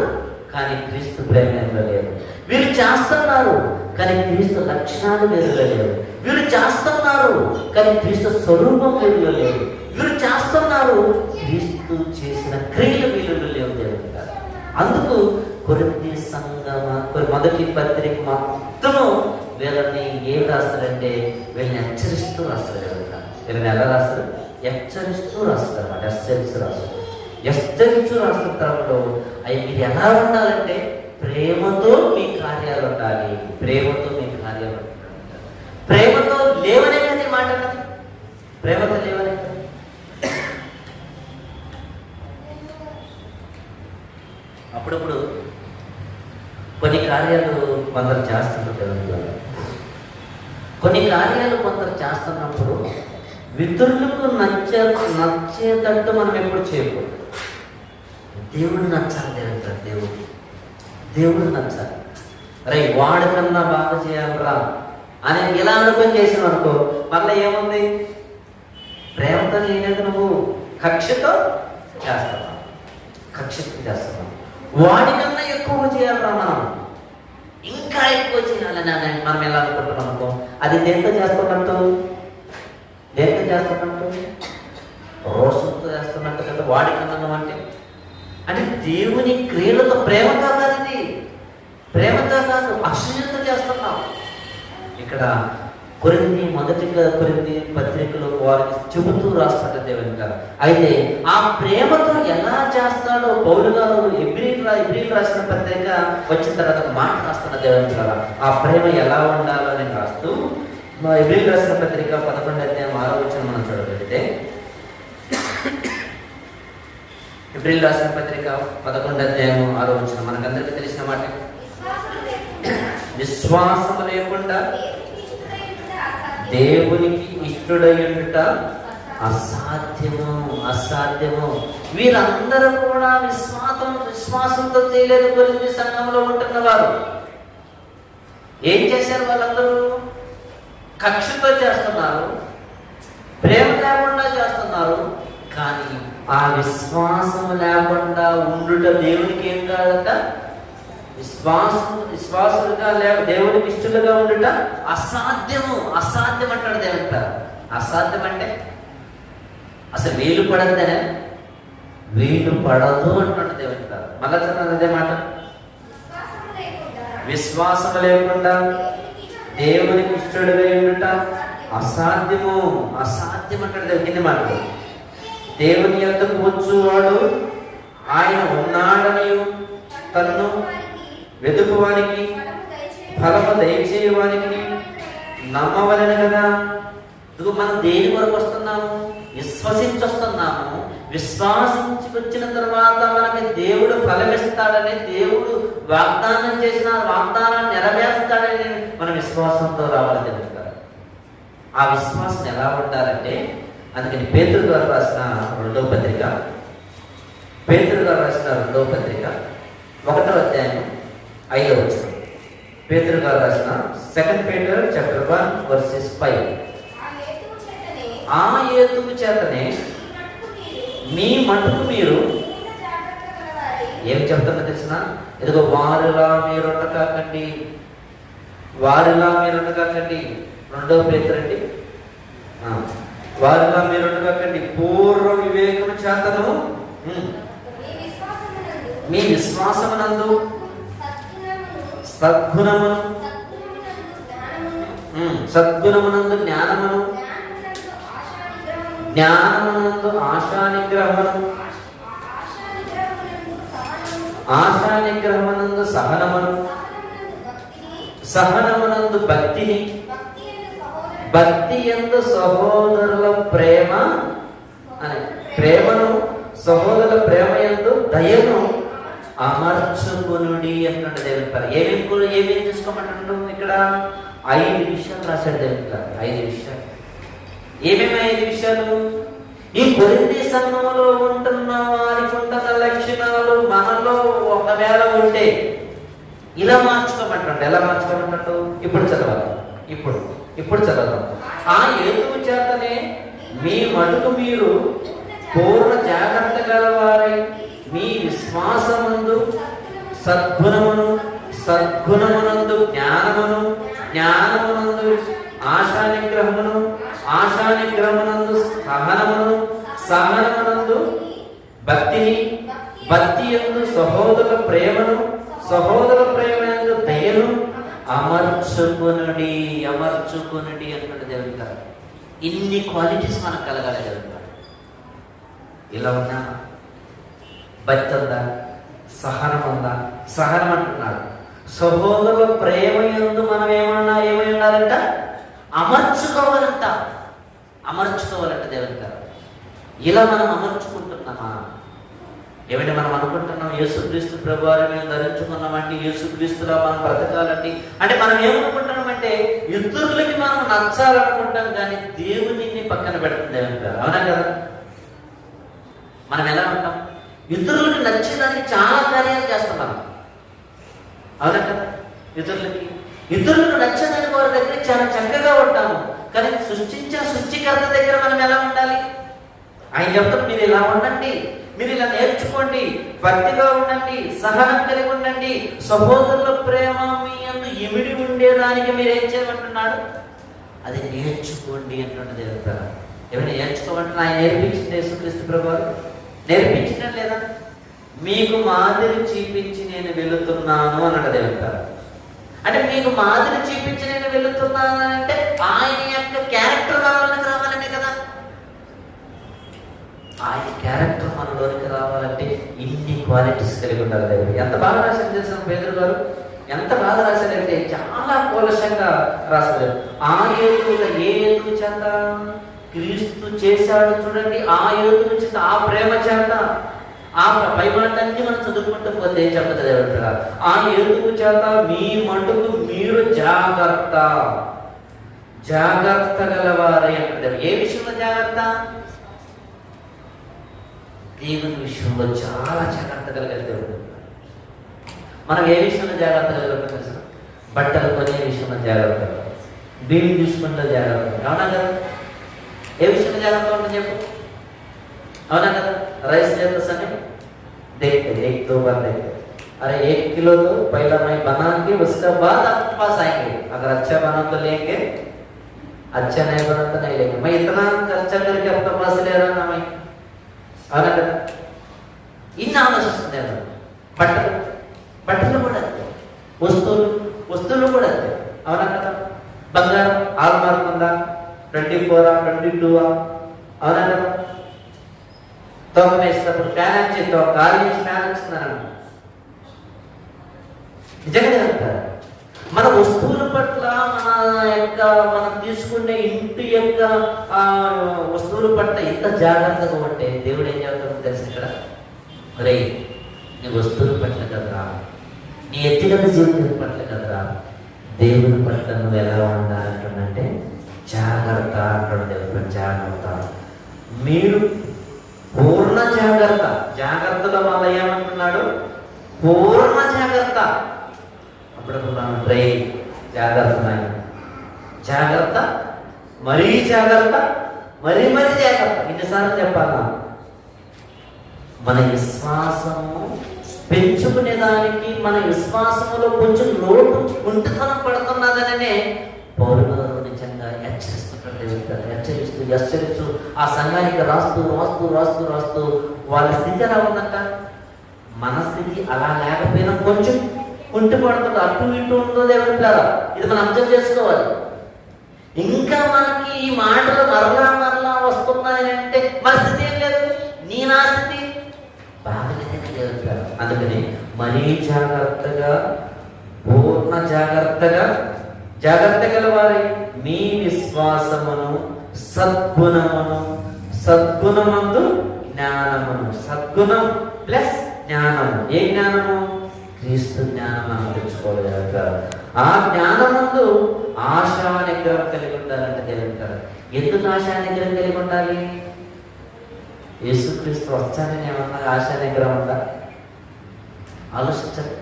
కానీ క్రీస్తు ప్రేమ లేదు. వీరు చేస్తున్నారు కానీ క్రీస్తు లక్షణాలు వీరిలో లేవు. వీరు చేస్తున్నారు కానీ క్రీస్తు స్వరూపం వీరిలో లేదు. వీరు చేస్తున్నారు, క్రీస్తు చేసిన క్రియలు వీరిలో లేవు దేవుడు. అందుకు కొరింథీ సంఘం మొదటి పత్రిక మొత్తము వీళ్ళని ఏం రాస్తారంటే వీళ్ళని హెచ్చరిస్తూ రాస్తారు దేవుడు. వీళ్ళని ఎలా రాస్తారు? హెచ్చరిస్తూ రాస్తారు అన్నమాట. హెచ్చరిస్తూ రాస్తున్న తరంలో అవి మీరు ఎలా ఉండాలంటే ప్రేమతో మీ కార్యాలు ఉండాలి. ప్రేమతో మీ కార్యాలు ఉండాలి. ప్రేమతో లేవనే కదా మాట, ప్రేమతో లేవనే. అప్పుడప్పుడు కొన్ని కార్యాలు కొందరు చేస్తుంటారు. కొన్ని కార్యాలు కొందరు చేస్తున్నప్పుడు ఇతరులకు నచ్చేటట్టు మనం ఎప్పుడు చేయకూడదు. దేవుడు నచ్చాలి దేవుడు. దేవుడు నచ్చాలి. అరే వాడికన్నా బాగా చేయాలరా అని ఇలా అనుకొని చేసావు అనుకో, మళ్ళీ ఏముంది? ప్రేమతో చేయలేదు, నువ్వు కక్షతో చేస్తున్నావు. వాడికన్నా ఎక్కువ చేయాలరా, మనం ఇంకా ఎక్కువ చేయాలని మనం ఎలా అనుకుంటున్నాం అనుకో, అది దేంతో చేస్తున్నట్టు? రోషంతో చేస్తున్నట్టు కదా. వాడికన్నా అంటే దేవుని క్రియలతో, ప్రేమతో కాదు, ఇది ప్రేమతో కాదు, అసూయతో చేస్తున్నాం. ఇక్కడ మొదటి కొరింథీ పత్రికలో వారికి చెబుతూ రాస్తాడు దేవుని గారు. అయితే ఆ ప్రేమతో ఎలా చేస్తాడో పౌలు గారు ఎబ్రీలు రాసిన పత్రిక వచ్చిన తర్వాత ఒక మాట రాస్తున్న దేవుని గారు. ఆ ప్రేమ ఎలా ఉండాలో అని రాస్తూ ఎబ్రీలు రాసిన పత్రిక 11వ అధ్యాయం 6వ వచనం మనం చూడగలిగితే, ఎబ్రీలు రాసిన పత్రిక 11వ అధ్యాయం 6వ వచనం మనకందరికీ తెలిసిన మాట. విశ్వాసము లేకుండా దేవునికి ఇష్టడయుట అసాధ్యము. వీరందరూ కూడా విశ్వాసంతో చేయలేదు. కొరింథీ సంఘంలో ఉంటున్న వారు ఏం చేశారు? వాళ్ళందరూ కక్షతో చేస్తున్నారు, ప్రేమ లేకుండా చేస్తున్నారు. కానీ ఆ విశ్వాసం లేకుండా ఉండుట దేవునికి ఏం కాదట? విశ్వాసులుగా లేక దేవునికి ఇష్టలుగా ఉండుట అసాధ్యము. అసాధ్యం అంటాడు దేవుడు. అసాధ్యం అంటే అసలు వీలు పడద్దనే, వీలు పడదు అంటాడు దేవుడు. మళ్ళా చదువు అదే మాట, విశ్వాసం లేకుండా దేవునికి ఇష్టడుగా ఉండుట అసాధ్యము. అసాధ్యం అంటాడు దేవుడు. కింద మాట, దేవుని యొద్దకు వచ్చువాడు ఆయన ఉన్నాడని తన్ను వెతుకువానికి ఫలము దయచేయవానికి నమ్మవలెను కదా. ఇదిగో మనం దేని వరకు వస్తున్నాము? విశ్వసించి వస్తున్నాము. విశ్వాసించి వచ్చిన తర్వాత మనకి దేవుడు ఫలమిస్తాడని, దేవుడు వాగ్దానం చేసిన వాగ్దానాన్ని నెరవేర్స్తాడని మన విశ్వాసంతో రావాలి తెలుస్తారు. ఆ విశ్వాసం ఎలా ఉండాలంటే, అందుకని పేతురు గారు రాసిన రెండవ పత్రిక, పేతురు గారు రాసిన రెండవ పత్రిక 1వ అధ్యాయం 5వ వచనం. పేతురు గారు రాసిన 2 Peter chapter 1 verses 5. ఆ హేతువు చేతనే మీ మటుకు మీరు ఏం చెప్తున్నా తెలిసిన, ఇదిగో వారిలా మీరు ఉండకాకండి, వారిలా మీరు ఉండకాకండి. 2వ పేతురు అండి, వారిలా మీరు ఉండకాకండి, పూర్వ వివేకము చేతను మీ విశ్వాసమునందు సద్గుణమును, సద్గుణమునందు జ్ఞానమును, జ్ఞానమునందు ఆశానిగ్రహమును, ఆశానిగ్రహమునందు సహనమును, సహనమునందు భక్తిని, భక్తి యందు సహోదరుల ప్రేమ అని, ప్రేమను సహోదరుల ప్రేమ యందు దయను అమర్చుకునుడి అంటున్నాడు దేవుని. ఏమేం చూసుకోమంటున్నాడు ఇక్కడ? 5 విషయాలు రాశాడు దేవుని. 5 విషయాలు. ఏమేమి 5 విషయాలు? ఈ కొరింథీ సంఘములో ఉంటున్న వారికి ఉంటున్న లక్షణాలు మనలో ఒకవేళ ఉంటే ఇలా మార్చుకోమంటాడు. ఎలా మార్చుకోమంటాడు? ఇప్పుడు చదవాలి. ఇప్పుడు చదవాలి. ఆ హేతువు చేతనే మీ మటుకు మీరు పూర్ణ జాగ్రత్త గలవారై మీ విశ్వాసమందు సద్గుణమును, సద్గుణమునందు జ్ఞానమును, జ్ఞానమునందు ఆశానిగ్రహమును, ఆశానిగ్రహమునందు సహనమును, సహనమునందు భక్తిని, భక్తి యందు సహోదరుల ప్రేమను, సహోదర ప్రేమయందు దయను అమర్చుకునుడి. అమర్చుకునుడి అంటున్నాడు దేవుని గారు. ఇన్ని క్వాలిటీస్ మనకు కలగాలి దేవుని గారు. ఇలా ఉన్నా భక్తి ఉందా? సహనం ఉందా? సహనం అంటున్నాడు. సహోదరుల ప్రేమ యందు మనం ఏమై ఉండాలంట? అమర్చుకోవాలంట. అమర్చుకోవాలంట దేవుని గారు. ఇలా మనం అమర్చుకుంటున్నామా? ఏమంటే మనం అనుకుంటున్నాం యేసుక్రీస్తు ప్రభువారిని మేము ధరించుకున్నామంటే, యేసుక్రీస్తులా మనం బ్రతకాలండి అంటే మనం ఏమనుకుంటున్నామంటే ఇతరులకి మనం నచ్చాలనుకుంటాం, కానీ దేవుని పక్కన పెడుతుంది దేవుని గారు. అవునా కదా? మనం ఎలా ఉంటాం? ఇతరులకు నచ్చేదానికి చాలా కార్యాలు చేస్తున్నాం. అవునా కదా? ఇతరులకు నచ్చేదానికి వారి దగ్గర చాలా చక్కగా ఉంటాము, కానీ సృష్టించిన సృష్టికర్త దగ్గర మనం ఎలా ఉండాలి? ఆయన చెప్తారు, మీరు ఇలా ఉండండి, మీరు ఇలా నేర్చుకోండి, భక్తిగా ఉండండి, సహనం కలిగి ఉండండి, సహోదరుల ప్రేమ మీ యందు ఇమిడి ఉండేదానికి మీరు ఏం చేయమంటున్నాడు? అది నేర్చుకోండి అంటున్నది దేవుడు. ఏమైనా నేర్చుకోమంటున్నా? ఆయన నేర్పించింది యేసుక్రీస్తు ప్రభువారు నేర్పించడం లేదా? మీకు మాదిరి చూపించి నేను వెళుతున్నాను అన్నాడు దేవుడు. అంటే మీకు మాదిరి చూపించి నేను వెళుతున్నాను అంటే ఆయన యొక్క క్యారెక్టర్ మనలోనికి రావాలంటే కదా. ఆయన క్యారెక్టర్ మనలోనికి రావాలంటే ఇన్ని క్వాలిటీస్ కలిగి ఉండాలి దేవుడు. ఎంత బాగా రాశారు తెలిసిన పేదరు గారు, ఎంత బాగా రాశారంటే చాలా పోలషంగా రాశారు. ఆ ఏతుగా ఏ ఏతువు చేత క్రీస్తు చేశాడు చూడండి, ఆ ఏతువు చేత, ఆ ప్రేమ చేత, ఆ పై మాటన్ని మనం చదువుకుంటూ పోతే ఏం చెప్తుంది దేవుడు? ఆ ఏతువు చేత మీ మటుకు మీరు జాగ్రత్త గలవారై అంటారు. ఏ విషయంలో జాగ్రత్త? దేవుని విషయంలో చాలా జాగ్రత్త కలిగే దేవుడు. మనం ఏ విషయంలో జాగ్రత్త కలిగి తెలుసు? బట్టలు కొనే విషయంలో జాగ్రత్త, బిల్లు తీసుకుంటే జాగ్రత్త. అవునా కదా? ఏ విషయంలో జాగ్రత్త ఉంటుంది చెప్పు? అవునా కదా? రైస్ లేకపోతే देखते एक दो बार देखते अरे 1 किलो तो पहला मैं बना के उसके बाद आपके पास आएंगे, अगर अच्छा बना तो लेंगे, अच्छा नहीं बना तो नहीं लेंगे. मैं इतना खर्चा करके आपके पास ले रहा ना मैं, అవునా కదా? ఇన్ని ఆలోచిస్తున్నారు. బట్టలు కూడా అంతే, వస్తువులు కూడా అంతే, అవునా కదా? బంగారం ఆల్ మార్క్ ఉందా, 24 22, అవునా కదా? తోక వేసినప్పుడు ఫ్యాన్ వచ్చి గాలి నుంచి ఫ్యాన్ వచ్చిందన్న నిజంగా చెప్తారు. మన వస్తువుల పట్ల మనం తీసుకునే ఇంటి యొక్క వస్తువుల పట్ల ఎంత జాగ్రత్తగా ఉంటే దేవుడు ఏం చెప్తాడో తెలుసు ఇక్కడ, రే నీ వస్తువుల పట్ల కదరా, నీ వ్యక్తిగత జీవితం పట్ల కదరా, దేవుని పట్ల నువ్వు ఎలా ఉండాలంటే జాగ్రత్త అంటాడు దేవుడు. జాగ్రత్త, మీరు పూర్ణ జాగ్రత్త. జాగ్రత్తలో మళ్ళీ ఏమంటున్నాడు? పూర్ణ జాగ్రత్త. అప్పుడప్పుడు రే జాగ్రత్త నాయన, జాగ్రత్త, మరీ జాగ్రత్త, మరీ జాగ్రత్త. ఇన్నిసార్లు చెప్పాలా? మన విశ్వాసము పెంచుకునేదానికి, మన విశ్వాసములో కొంచెం లోటు కుంటుతనం పడుతున్నదనే పౌరులు నిజంగా హెచ్చరిస్తూ ఆ సంఘానికి రాస్తూ వాళ్ళ స్థితి ఎలా ఉందంట? మన స్థితి అలా లేకపోయినా కొంచెం కుంటి పడుతుంది, అటు ఇటు ఉందో దేవుని పిల్లరా, ఇది మనం అబ్జర్వ్ చేసుకోవాలి. ఇంకా మనకి ఈ మాటలు మరలా వస్తున్నాయి అంటే మన స్థితి ఏం లేదు, నా స్థితి బాగలేదని దేవుని పిల్లరా. అందుకని మరీ జాగ్రత్తగా, పూర్ణ జాగ్రత్త గలవారి మీ విశ్వాసమును సద్గుణమందు జ్ఞానమును. సద్గుణం ప్లస్ జ్ఞానము. ఏ జ్ఞానము? క్రీస్తు జ్ఞానం మనం తెచ్చుకోగలుగుతారు. ఆ జ్ఞానమందు ఆశా నిగ్రహం కలిగి ఉండాలంటే తెలుగుతారు. ఎందుకు ఆశా నిగ్రహం కలిగి ఉండాలి? యేసుక్రీస్తు వచ్చానని ఏమన్నా ఆశా నిగ్రహం ఉందా? ఆలోచించండి.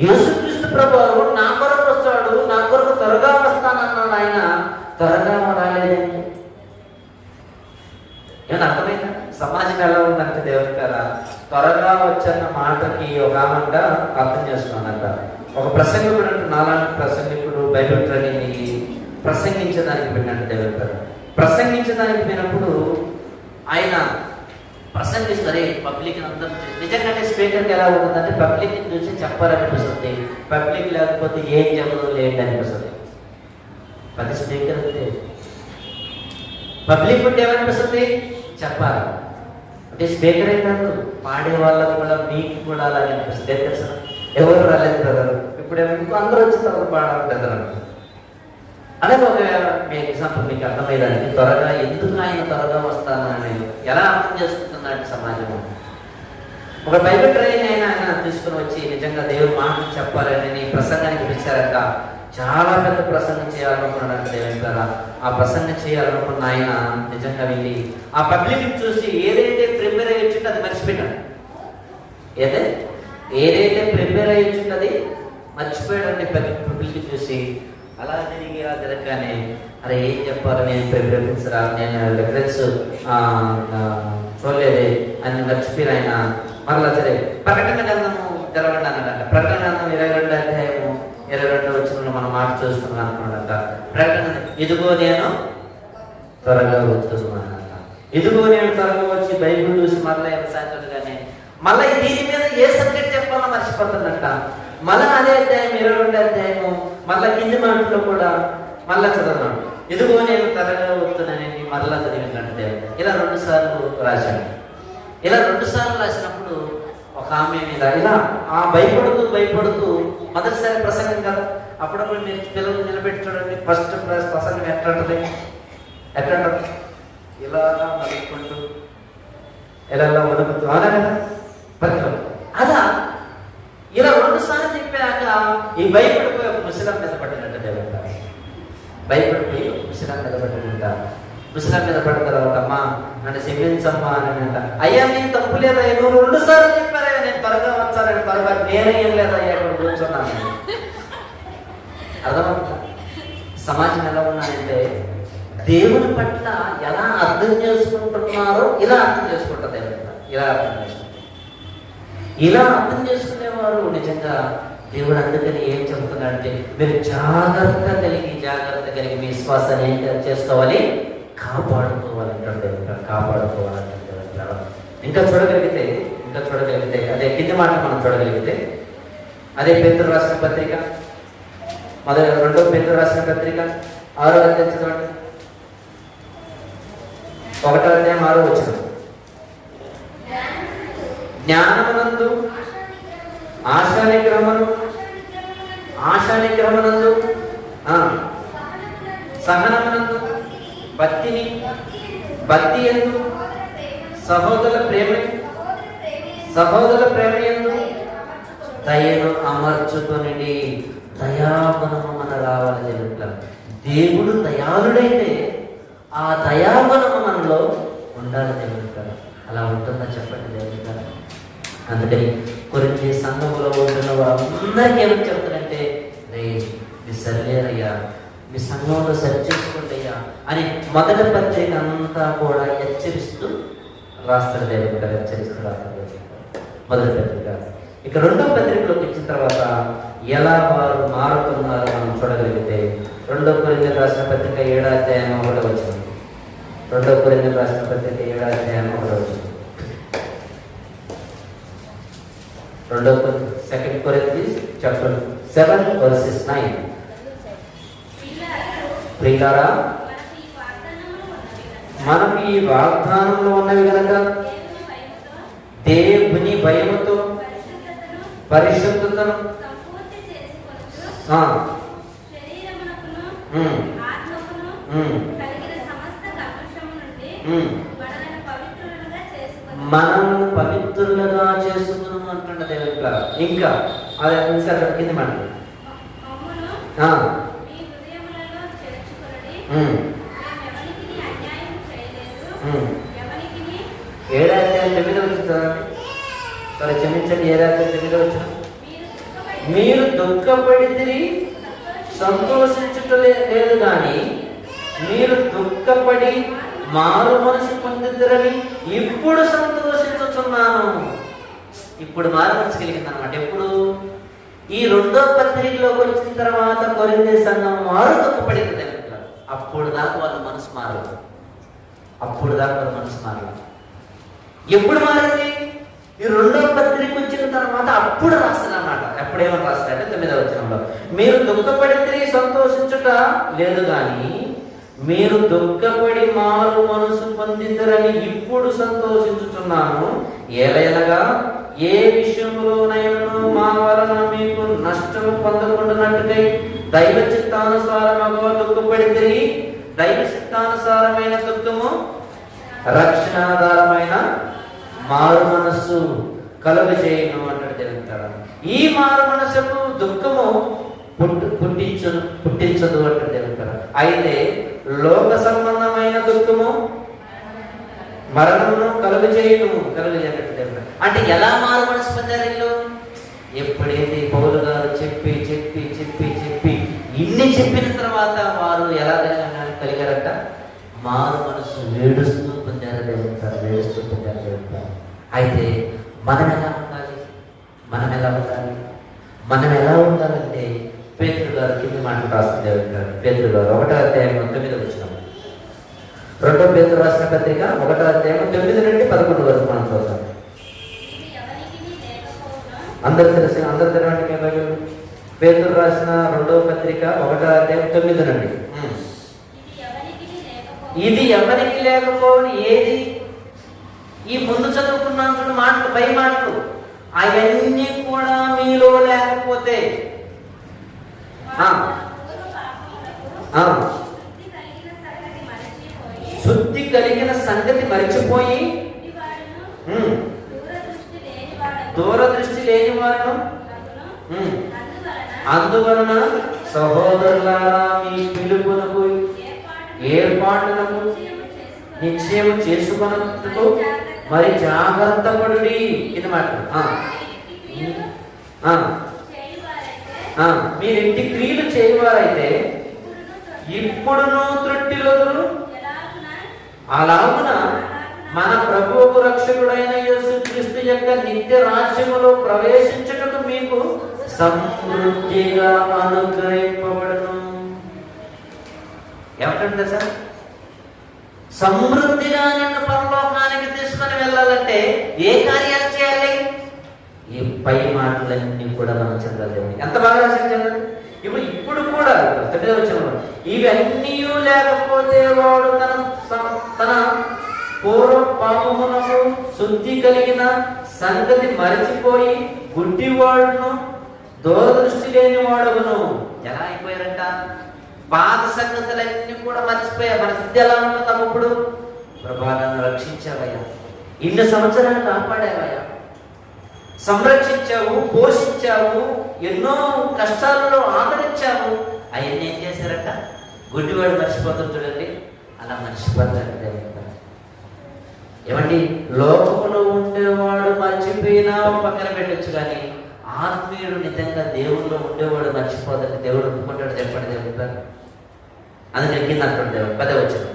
యేసుక్రీస్తు ప్రభువు నా కొరకు వస్తాడు, నా కొరకు త్వరగా వస్తానన్నాడు. ఆయన త్వరగా రాలేదండి. ఏమన్నా అర్థమైందా? సమాజం ఎలా ఉందంటే దేవుని కదా, త్వరగా వచ్చన్న మాటకి ఒక ఆమంట అర్థం చేసుకున్నానంట. ఒక ప్రసంగికుడు అంటే నాలాంటి ప్రసంగికుడు బైబిల్ ట్రైనింగ్ ప్రసంగించడానికి విన్నాడు దేవుని కదా. ప్రసంగించడానికి విన్నప్పుడు ఆయన ప్రసంగిస్తారు, పబ్లిక్ అందరూ చూసి. నిజంగానే స్పీకర్కి ఎలా ఉంటుందంటే పబ్లిక్ని చూసి చెప్పాలనిపిస్తుంది, పబ్లిక్ లేకపోతే ఏం చెప్పదు లేండి అనిపిస్తుంది. ప్రతి స్పీకర్ అంటే పబ్లిక్ ఉంటే ఏమనిపిస్తుంది? చెప్పాలి. అంటే స్పీకరే కాదు, పాడే వాళ్ళకు కూడా, మీకు కూడా అలాగే అనిపిస్తుంది. ఏం తెలుసు, ఎవరు రాలేదు కదా, ఇప్పుడు ఏమో అందరూ వచ్చిన తర్వాత పాడాలంటారు అనేది ఒక మీ ఎగ్జాంపుల్ మీకు అర్థమయ్యేదానికి. త్వరగా ఎందుకు ఆయన త్వరగా వస్తానని ఎలా అర్థం చేసుకుంటున్నాడు సమాజం. ఒక బైబిల్ ట్రైన్ ఆయన తీసుకుని వచ్చి నిజంగా దేవుడు మాటలు చెప్పాలని ప్రసంగానికి పిలిచారట. చాలా పెద్ద ప్రసంగం చేయాలనుకున్నాడు దేవుని ద్వారా. ఆ ప్రసంగం చేయాలనుకున్న ఆయన నిజంగా వెళ్ళి ఆ పబ్లిక్ చూసి ఏదైతే ప్రిపేర్ అయ్యిందో అది మర్చిపోయాడు. ఏదైతే ప్రిపేర్ అయ్యిందో అది మర్చిపోయాడండి. పబ్లిక్ చూసి అలా తిరగగానే అరే ఏం చెప్పాలి, నేను ప్రిఫరెన్స్ నేను రిఫరెన్స్ చూడలేదే అని మర్చిపోయిన ఆయన మరలా సరే ప్రకటన గ్రంథము తెరవండి అన్నాడంట. ప్రకటన గ్రంథం 22 అధ్యాయము 22 వచ్చిన మనం మాట చూస్తున్నాం అనుకున్నాడంట. ప్రకటన ఇదిగో నేను త్వరగా వచ్చేస్తున్నానంట. ఇదిగో నేను త్వరగా వచ్చి బైబిల్ చూసి మరలా సాయంత్రంగానే మళ్ళీ దీని మీద ఏ సబ్జెక్ట్ చెప్పాలో మర్చిపోతుందంట. మళ్ళా అదే అధ్యాయం 22 అధ్యాయము మళ్ళా కింది మాటలో కూడా మళ్ళా చదవన్నాడు. ఇదిగో నేను త్వరగా వస్తున్నానని మరలా చదివినట్టే ఇలా 2 సార్లు రాశాడు. ఇలా 2 సార్లు రాసినప్పుడు ఒక ఆమె మీద ఇలా భయపడుతూ మొదటిసారి ప్రసంగం కదా, అప్పుడప్పుడు మీరు పిల్లలు నిలబెట్టి చూడండి. ఫస్ట్ ప్రసంగం ఎట్లా ఇలా నలుపుకుంటూ ఇలా వణుకుతూ అలా కదా అదా ఇలా 2 సార్లు చెప్పాక ఈ భయపడిపోయి ఒక ముసలం మీద పడినట్టు దేవుడు. భయపడిపోయి ముసలం మీద పడినట్ట. ముసలం మీద పడిన తర్వాత అమ్మా నన్ను క్షమించమ్మా అని అంట. అయ్యా నేను తప్పు లేదా, నువ్వు 2 సార్లు చెప్పారయ్యా నేను త్వరగా వచ్చానని, త్వరగా నేనేం లేదా అయ్యా ఇక్కడ కూర్చున్నాను. అర్థమవుతుందా సమాజం ఎలా ఉన్నాయంటే దేవుని పట్ల ఎలా అర్థం చేసుకుంటున్నారో ఇలా అర్థం చేసుకుంటారు. దేవుని ఇలా అర్థం చేసుకుంటారు. ఇలా అర్థం చేసుకునే వారు నిజంగా దేవుడు అందుకని ఏం చెబుతున్నాడంటే మీరు జాగ్రత్త కలిగి మీ విశ్వాసాన్ని ఏం చేసుకోవాలి, కాపాడుకోవాలంటే కాపాడుకోవాలంటే. ఇంకా చూడగలిగితే అదే కింది మాట మనం చూడగలిగితే అదే పేతురు రాసిన పత్రిక 2 పేతురు రాసిన పత్రిక 6వ అధ్యాయం చదవండి. 1వ అధ్యాయం 6వ వచనం. జ్ఞానమునందు ఆశానిగ్రహమునందు సహనమునందు భక్తి యందు సహోదర ప్రేమయందు దయను అమర్చుకొనిడి. దయాగుణము మన రావాలి జరుగుతారు. దేవుడు దయాళుడైతే ఆ దయాగుణము మనలో ఉండాలి జరుగుతారు. అలా ఉంటుందా చెప్పండి జరుగుతారు. అందుకని కొరింథీ సంఘములో ఉంటున్న వారందరికీ ఏమని చెప్తారంటే, రే మీ సరిలేరయ్యా, మీ సంఘంలో సరి చేసుకోండియ్యా అని మొదటి పత్రిక అంతా కూడా హెచ్చరిస్తూ రాస్తారు దేవుడు గారు, హెచ్చరిస్తూ రాస్తారు మొదటి పత్రిక. ఇక 2వ పత్రికలోకి ఇచ్చిన తర్వాత ఎలా వారు మారుతున్నారో మనం చూడగలిగితే 2 కొరింథీయులకు రాసిన పత్రిక 7వ అధ్యాయం 1వ వచనం. 2 కొరింథీయులకు రాసిన పత్రిక 7వ అధ్యాయం 1వ వచనం. 2 Corinthians chapter 7 verses 9. ప్రియులారా, మనకు ఈ వాగ్దానంలో ఉన్నవి కనుక దేవుని భయముతో పరిశుద్ధతను మనం పవిత్రులుగా చేసుకున్నాము అంటున్న దేవుడు. ఇంకా అదే కింద మాట క్షమించండి. మీరు దుఃఖపడితిరి సంతోషించుట లేదు కానీ మీరు దుఃఖపడి మారు మనసు పొందిద్దరని ఇప్పుడు సంతోషించుచున్నాను. ఇప్పుడు మారు మనసు కలిగింది అనమాట. ఎప్పుడు? ఈ 2వ పత్రికలోకి వచ్చిన తర్వాత కొరింథీ సంఘం వారు దుఃఖపడింది. అప్పుడు దాకా వాళ్ళ మనసు మారదు. ఎప్పుడు మారింది? ఈ 2వ పత్రిక వచ్చిన తర్వాత అప్పుడు రాస్తుంది అన్నమాట. ఎప్పుడేమని రాస్తారంటే 9వ వచనంలో, మీరు దుఃఖపడితే సంతోషించుట లేదు కానీ మీరు దుఃఖపడి మారు మనసు పొందిద్దరని ఇప్పుడు సంతోషించుచున్నాను. ఏలైనగా ఏ విషయంలోనైనా మా వలన మీకు నష్టము పొందకుండానట్టుకై దైవ చిత్తానుసారముగా దుఃఖపడితే దైవ చిత్తానుసారమైన దుఃఖము రక్షణాధారమైన మారు మనస్సు కలుగజేయను అంటాడు జరుగుతాడు. ఈ మారు మనసుకు దుఃఖము పుట్టించదు అంటాడు జరుగుతాడు. అయితే లోక సంబంధమైన దుఃఖము మరణమును కలుగజేయను అంటే ఎలా మారు మనసు పొందారు వీళ్ళు? ఎప్పుడైతే పౌలు గారు చెప్పి ఇన్ని చెప్పిన తర్వాత వారు ఎలా కలిగారట? మారు మనసు వేడుస్తూ పొందారు దేవుతారు. అయితే మనం ఎలా ఉండాలంటే పేతురు గారు కింది మాటలు రాస్తుంది. పేతురు గారు 1వ అధ్యాయం 9వ వచనం. 2 పేతురు రాసిన పత్రిక 1వ అధ్యాయం 9 నుండి 11 వరకు మనం చూద్దాం. అందరు తెరవండి. పేతురు రాసిన 2వ పత్రిక 1వ అధ్యాయం 9 నుండి. ఇది ఎవరికి లేకపోని ఏది? ఈ ముందు చదువుకున్నాం చూడు మాటలు, పై మాటలు, అవన్నీ కూడా మీలో లేకపోతే శుద్ధి కలిగిన సంగతి మరిచిపోయి దూరదృష్టి లేని వారు అందువలన సహోదరులారా మీ పిలుపునకు ఏర్పాటునకు నిశ్చయం చేసుకున్నట్టు మరి జాగ్రత్త పడుడి. ఇది మాట. మీరింటి క్రియలు చేయవారైతే ఇప్పుడును త్రుట్టిలోదురు అలాగున మన ప్రభువుకు రక్షకుడైన యేసుక్రీస్తు యొక్క నిత్య రాజ్యములో ప్రవేశించుటకు మీకు సమృద్ధిగా అనుగ్రహింపబడును. ఏమంటుంది సార్? సమృద్ధిగా నిన్ను పరలోకానికి తీసుకొని వెళ్ళాలంటే ఏ కార్యాలు చేయాలి? ఈ పై మాటలన్నీ కూడా మనం చదవలేము. ఎంత బాగా రాసించాలి ఇప్పుడు కూడా 9వ వచనంలో, ఇవన్నీ లేకపోతే వాడు తన పూర్వ పాపమునకు శుద్ధి కలిగిన సంగతి మరచిపోయి గుడ్డివాడును దూరదృష్టి లేని వాడును. ఎలా అయిపోయారంట? పాత సంగతులన్నీ కూడా మర్చిపోయా. మన స్థితి ఎలా ఉంటుందాం ఇప్పుడు? ప్రభా నన్ను రక్షించావయ్యా, ఇన్ని సంవత్సరాలు కాపాడావయ్యా, సంరక్షించావు, పోషించావు, ఎన్నో కష్టాలలో ఆదరించావు. అవన్నీ ఏం చేశారట? గుడ్డివాడు మర్చిపోతాడు చూడండి, అలా మర్చిపోతాడు. ఏమండి, లోకములో ఉండేవాడు మర్చిపోయినా పక్కన పెట్టచ్చు, కానీ ఆత్మీయుడు నిజంగా దేవుల్లో ఉండేవాడు మర్చిపోతాడు. దేవుడు ఒప్పుకుంటాడు. చెప్పండి దేవుడు. అందుకే కింద అంటుండే 10వ వచనం,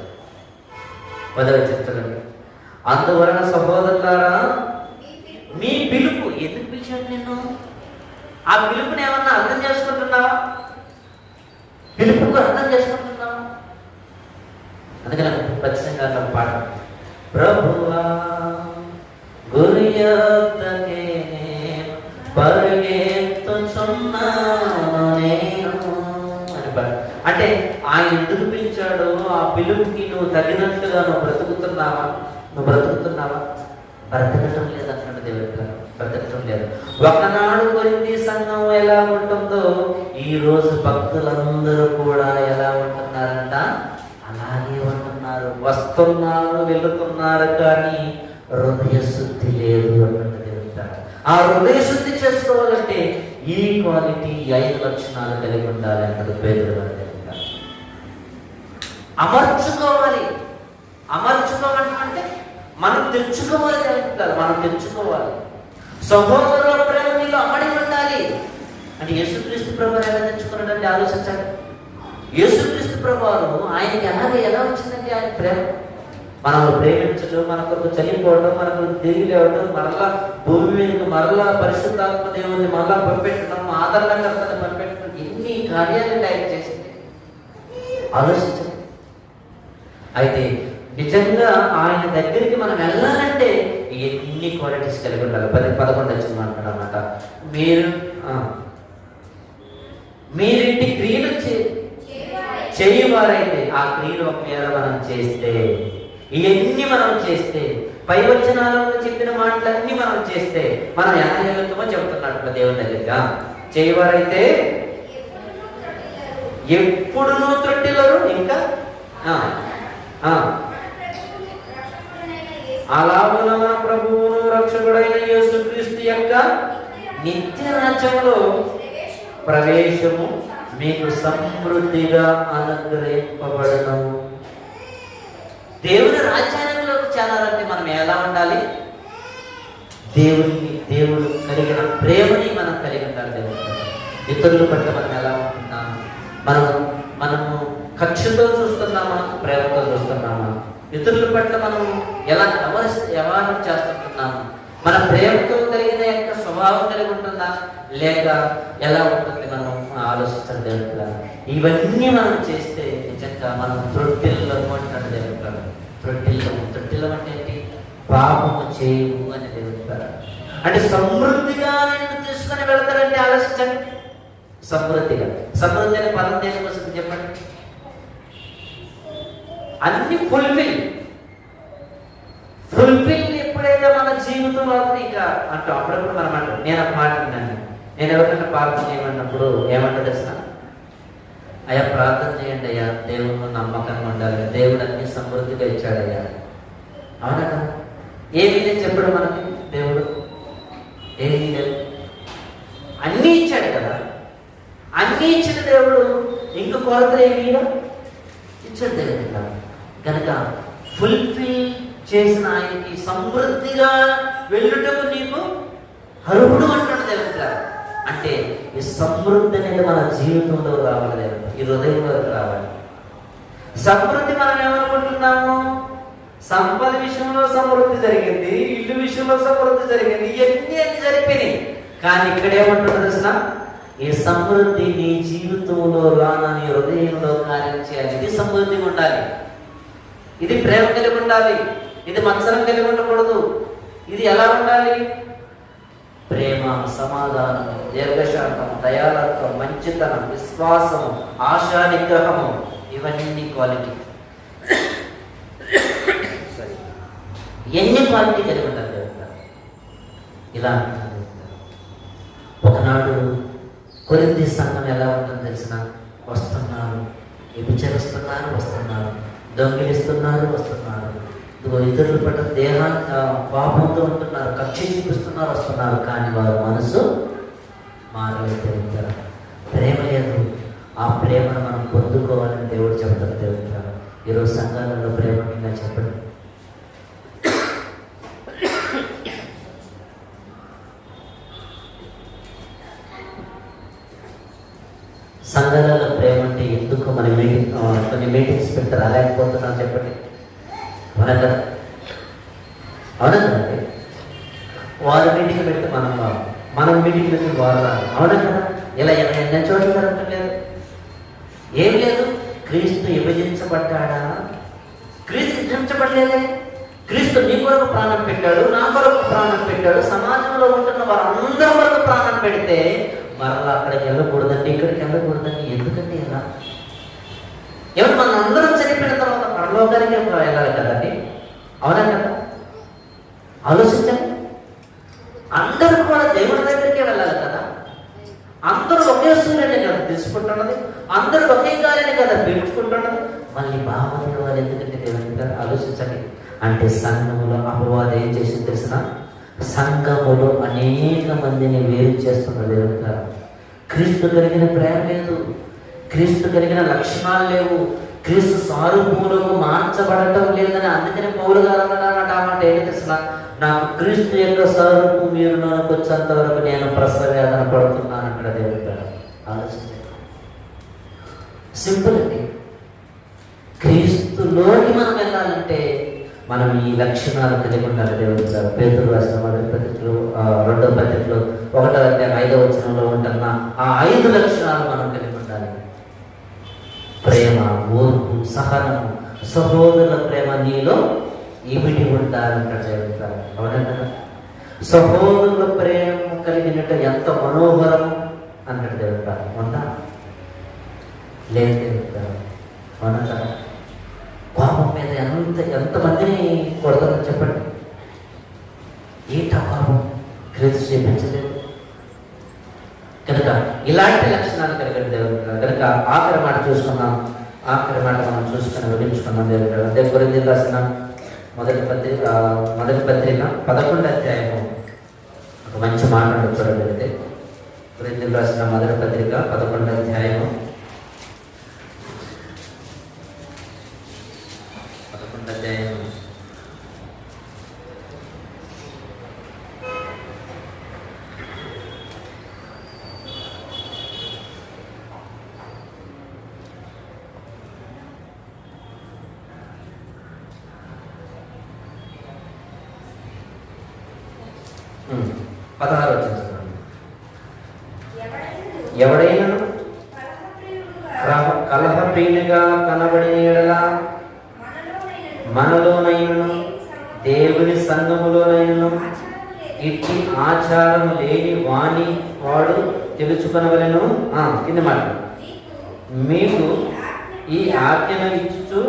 అందువలన సహోదరులారా మీ పిలుపు, ఎందుకు పిలిచాడు నిన్ను? ఆ పిలుపుని ఏమన్నా అర్థం చేసుకుంటున్నావా? పిలుపుకు అర్థం చేసుకుంటున్నావా? అందుకని ఖచ్చితంగా పాట, ప్రభువా గురియొద్దకే పరిగెత్తుచున్నాను నేను అని పాట. అంటే ఆయన ఎందుకు పిలిచాడో ఆ పిలుపుకి నువ్వు తగినట్లుగా నువ్వు బ్రతుకుతున్నావా? బ్రతకటం లేదంటాడు దేవుడు. బ్రతకటం లేదు. ఒకనాడు కొరింథీ సంఘం ఎలా ఉంటుందో ఈ రోజు భక్తులందరూ కూడా ఎలా ఉంటున్నారంట? అలాగే ఉంటున్నారు. వస్తున్నారు, వెళుతున్నారు, కానీ హృదయ శుద్ధి లేదు అన్నట్టు దేవుడు. ఆ హృదయ శుద్ధి చేసుకోవాలంటే ఈ క్వాలిటీ, 5 లక్షణాలు కలిగి ఉండాలి అన్నది పేదలు. అమర్చుకోవాలి. అంటే మనం తెచ్చుకోవాలి అంటారు. మనం తెచ్చుకోవాలి. సహోదరుల ప్రేమ నీలో అమడి ఉండాలి. అంటే యేసుక్రీస్తు ప్రభువారు ఎలా తెచ్చుకున్నాడంటే ఆలోచించండి. యేసుక్రీస్తు ప్రభువారు ఆయనకి ఎలా వచ్చిందంటే ఆయన ప్రేమ. మనం ప్రేమించడం, మన కొరకు చనిపోవడం, మనకు తిరిగి లేవడం, మరలా భూమి మీదకి మరలా పరిశుద్ధాత్మ దేవుని మరలా పంపెట్టడం, ఆదరణకర్తని పంపెట్టడం, ఎన్ని కార్యాలు ఆయన చేసింది ఆలోచించండి. అయితే నిజంగా ఆయన దగ్గరికి మనం వెళ్ళాలంటే ఎన్ని క్వాలిటీస్ కలిగి ఉండాలి. 11 వచ్చింది అన్నమాట. మీరింటి క్రియలు చేయవారైతే ఆ క్రియలు ఒకవేళ మనం చేస్తే, ఇవన్నీ మనం చేస్తే, పై వచనాలలో చెప్పిన మాటలన్నీ మనం చేస్తే మనం ఎలా వెళ్తామో చెబుతున్నాడు దేవుని దగ్గరగా. చేయవారైతే ఎప్పుడునూ త్రొట్టిల్లరు. ఇంకా అలాగున మన ప్రభువును రక్షకుడైన యేసుక్రీస్తు యొక్క నిత్య రాజ్యములో ప్రవేశము మీకు సమృద్ధిగా అనుగ్రహింపబడను. దేవుని రాజ్యాంగంలోకి చేరాలంటే మనం ఎలా ఉండాలి? దేవుడు కలిగిన ప్రేమని మనం కలిగి ఉండాలి. దేవుడు ఇతరుల పట్ల మనం ఎలా ఉంటున్నాము? మనము కక్షతో చూస్తున్నామా? ప్రేమతో చూస్తున్నామా? ఇతరుల పట్ల మనం ఎలా వ్యవహారం చేస్తున్నాము? మన ప్రేమతో కలిగిన యొక్క స్వభావం కలిగి ఉంటుందా, లేక ఎలా ఉంటుంది? మనం ఆలోచించడం దేవుడు. ఇవన్నీ మనం చేస్తే నిజంగా మనం త్రొట్టిల్లము అంటాడు దేవుడు. త్రొట్టిల్లం అంటే ఏంటి? పాపము చేయము అని దేవుడు. అంటే సమృద్ధిగా నిన్ను తీసుకొని వెళ్తారంటే ఆలోచించండి. సమృద్ధి అనే పదం దేనికి వస్తుంది చెప్పండి? అన్ని ఫుల్ఫిల్ ఎప్పుడైతే మన జీవితంలో ఇంకా అంటూ అప్పుడప్పుడు మనం అంటాం. నేను ఒక మాట విన్నాను. నేను ఎవరికైనా ప్రార్థన చేయమన్నప్పుడు ఏమంటా తెలుసా? అయ్యా ప్రార్థన చేయండి అయ్యా, దేవుడు నమ్మకంగా ఉండాలి, దేవుడు అన్ని సమృద్ధిగా ఇచ్చాడయ్యా. అవునా కదా? ఏమీ లేదు చెప్పడం మనకి. దేవుడు ఏమీ లేదు, అన్నీ ఇచ్చాడు కదా. అన్నీ ఇచ్చిన దేవుడు ఇంక కొరతలు ఏమీ ఇచ్చాడు దేవుడు. కనుక ఫుల్ఫిల్ చేసిన ఆయనకి సమృద్ధిగా వెళ్ళుటకు నీకు అర్హుడు అంటాడు దేవుడు. అంటే ఈ సమృద్ధి అనేది మన జీవితంలో రావాలి దేవుడు, ఈ హృదయంలో రావాలి. సమృద్ధి మనం ఏమనుకుంటున్నాము? సంపద విషయంలో సమృద్ధి జరిగింది, ఇల్లు విషయంలో సమృద్ధి జరిగింది, ఇవన్నీ అన్ని జరిపినాయి. కానీ ఇక్కడేమంటున్నది అసలు, ఈ సమృద్ధి నీ జీవితంలో నీ హృదయంలో కార్యం చేయాలి. ఇది సమృద్ధిగా ఉండాలి, ఇది ప్రేమ కలిగి ఉండాలి, ఇది మత్సరం కలిగి ఉండకూడదు. ఇది ఎలా ఉండాలి? ప్రేమ, సమాధానం, దీర్ఘశాంతం, దయాలత్వం, మంచితనం, విశ్వాసం, ఆశా నిగ్రహము, ఇవన్నీ క్వాలిటీ. ఎన్ని క్వాలిటీ కలిగి ఉంటారు ఇలా. ఒకనాడు కొరింథీ సంఘం ఎలా ఉంటుందో తెలిసిన, వస్తున్నారు, వ్యభిచరిస్తున్నారు, వస్తున్నారు, దొంగిలిస్తున్నారు, వస్తున్నారు, ఇతరుల పట్ల పాపంతో ఉంటున్నారు, కక్ష చూపిస్తున్నారు, వస్తున్నారు. కానీ వారు మనసు మారలేదు. ప్రేమ లేదు. ఆ ప్రేమను మనం పొందుకోవాలని దేవుడు చెప్తారు. దేవుడు ఈరోజు సంఘాలలో ప్రేమ ఉంటుందా చెప్పండి. సంఘాలలో ప్రేమ అంటే ఎందుకు మన కొన్ని మీటింగ్స్ పెట్టి రాలేకపోతున్నాం చెప్పండి. అవునా కదా? అవునా కదండి? వారు మీటింగ్ పెడితే మనం మీటింగ్ పెట్టి వారు రాదు. అవునా కదా? ఇలా ఎన్ని చోట్ల జరగట్లేదు. ఏం లేదు. క్రీస్తు విభజించబడ్డాడా? క్రీస్తు విభజించబడలేదే. క్రీస్తు నీ కొరకు ప్రాణం పెట్టాడు, నా కొరకు ప్రాణం పెట్టాడు. సమాజంలో ఉంటున్న వారందరి కొరకు ప్రాణం పెడితే మరలా అక్కడికి వెళ్ళకూడదండి, ఇక్కడికి వెళ్ళకూడదండి. ఎందుకంటే ఇలా ఎవరు మన అందరం చనిపోయిన తర్వాత పరలోకానికి వెళ్ళాలి కదండి. అవునా కదా? ఆలోచించండి. అందరూ కూడా దేవుడి దగ్గరికే వెళ్ళాలి కదా. అందరూ ఒకే సూర్యుని కదా తీసుకుంటున్నది, అందరూ ఒకే గాలిని కదా పీల్చుకుంటున్నది. మళ్ళీ బాగుంది వాళ్ళు ఎందుకంటే దేవుడి గారు ఆలోచించండి. అంటే సంఘములో అపవాదం ఏం చేసింది తెలిసిన, సంఘములో అనేక మందిని వేరు చేస్తున్న దేవుడి గారు. క్రీస్తు కలిగిన ప్రేమ లేదు, క్రీస్తు కలిగిన లక్షణాలు లేవు, క్రీస్తు సారూప్యములకు మార్చబడటం లేదని. అందుకని పౌలు గారు అన్నమాట ఆ మాట ఏంటి తెలిసిన, నాకు క్రీస్తు యొక్క స్వరూపు మీరు నాకు వచ్చేంత వరకు నేను ప్రసవ వేదన పడుతున్నాను అక్కడ దేవుడి గారు. ఆలోచించండి. సింపుల్ అండి. క్రీస్తులోకి మనం వెళ్ళాలంటే మనం ఈ లక్షణాలు కలిగి ఉండాలి. దేవుడి గారు పేతురు రాసిన మొదటి పత్రికలో 2వ పత్రికలో 1వ అధ్యాయం 5వ వచనంలో ఉంటున్న ఆ 5 లక్షణాలు మనం కలిగి ఉండాలి. ప్రేమ, ఓర్పు, సహనము, సహోదరుల ప్రేమ నీలో ఇమిడి ఉండాలంటాడు దేవుడి గారు. అవునా కదా? సహోదరుల ప్రేమ కలిగినట్టు ఎంత మనోహరం అన్నాడు దేవుడి గారు. ఉందా? లేదు దేవుడి గారు. అవునా కదా? కోపం మీద ఎంతమందిని కొడతారని చెప్పండి. ఏంట పాపం క్రీస్తు చేపించలేదు కనుక ఇలాంటి లక్షణాలు కలిగిన దేవుడు కనుక ఆఖరి మాట చూసుకున్నాం. ఆఖరి మాట మనం చూసుకుని వివరించుకున్నాం. దేవుడు అదే కొరింథీయులకు రాసిన మొదటి పత్రిక 11వ అధ్యాయము ఒక మంచి మాట చూడగలిగితే, కొరింథీయులకు రాసిన మొదటి పత్రిక 11వ అధ్యాయము 11వ అధ్యాయం 16 వచ్చింది. ఎవడైనా కలహప్రియునిగా కనబడిన యెడల మనలోనైనను దేవుని సంఘములోనైనను ఇట్టి ఆచారము లేని వాడు తెలుసుకొనవలెను. కింద మాట, మీకు ఈ ఆజ్ఞను ఇచ్చుచు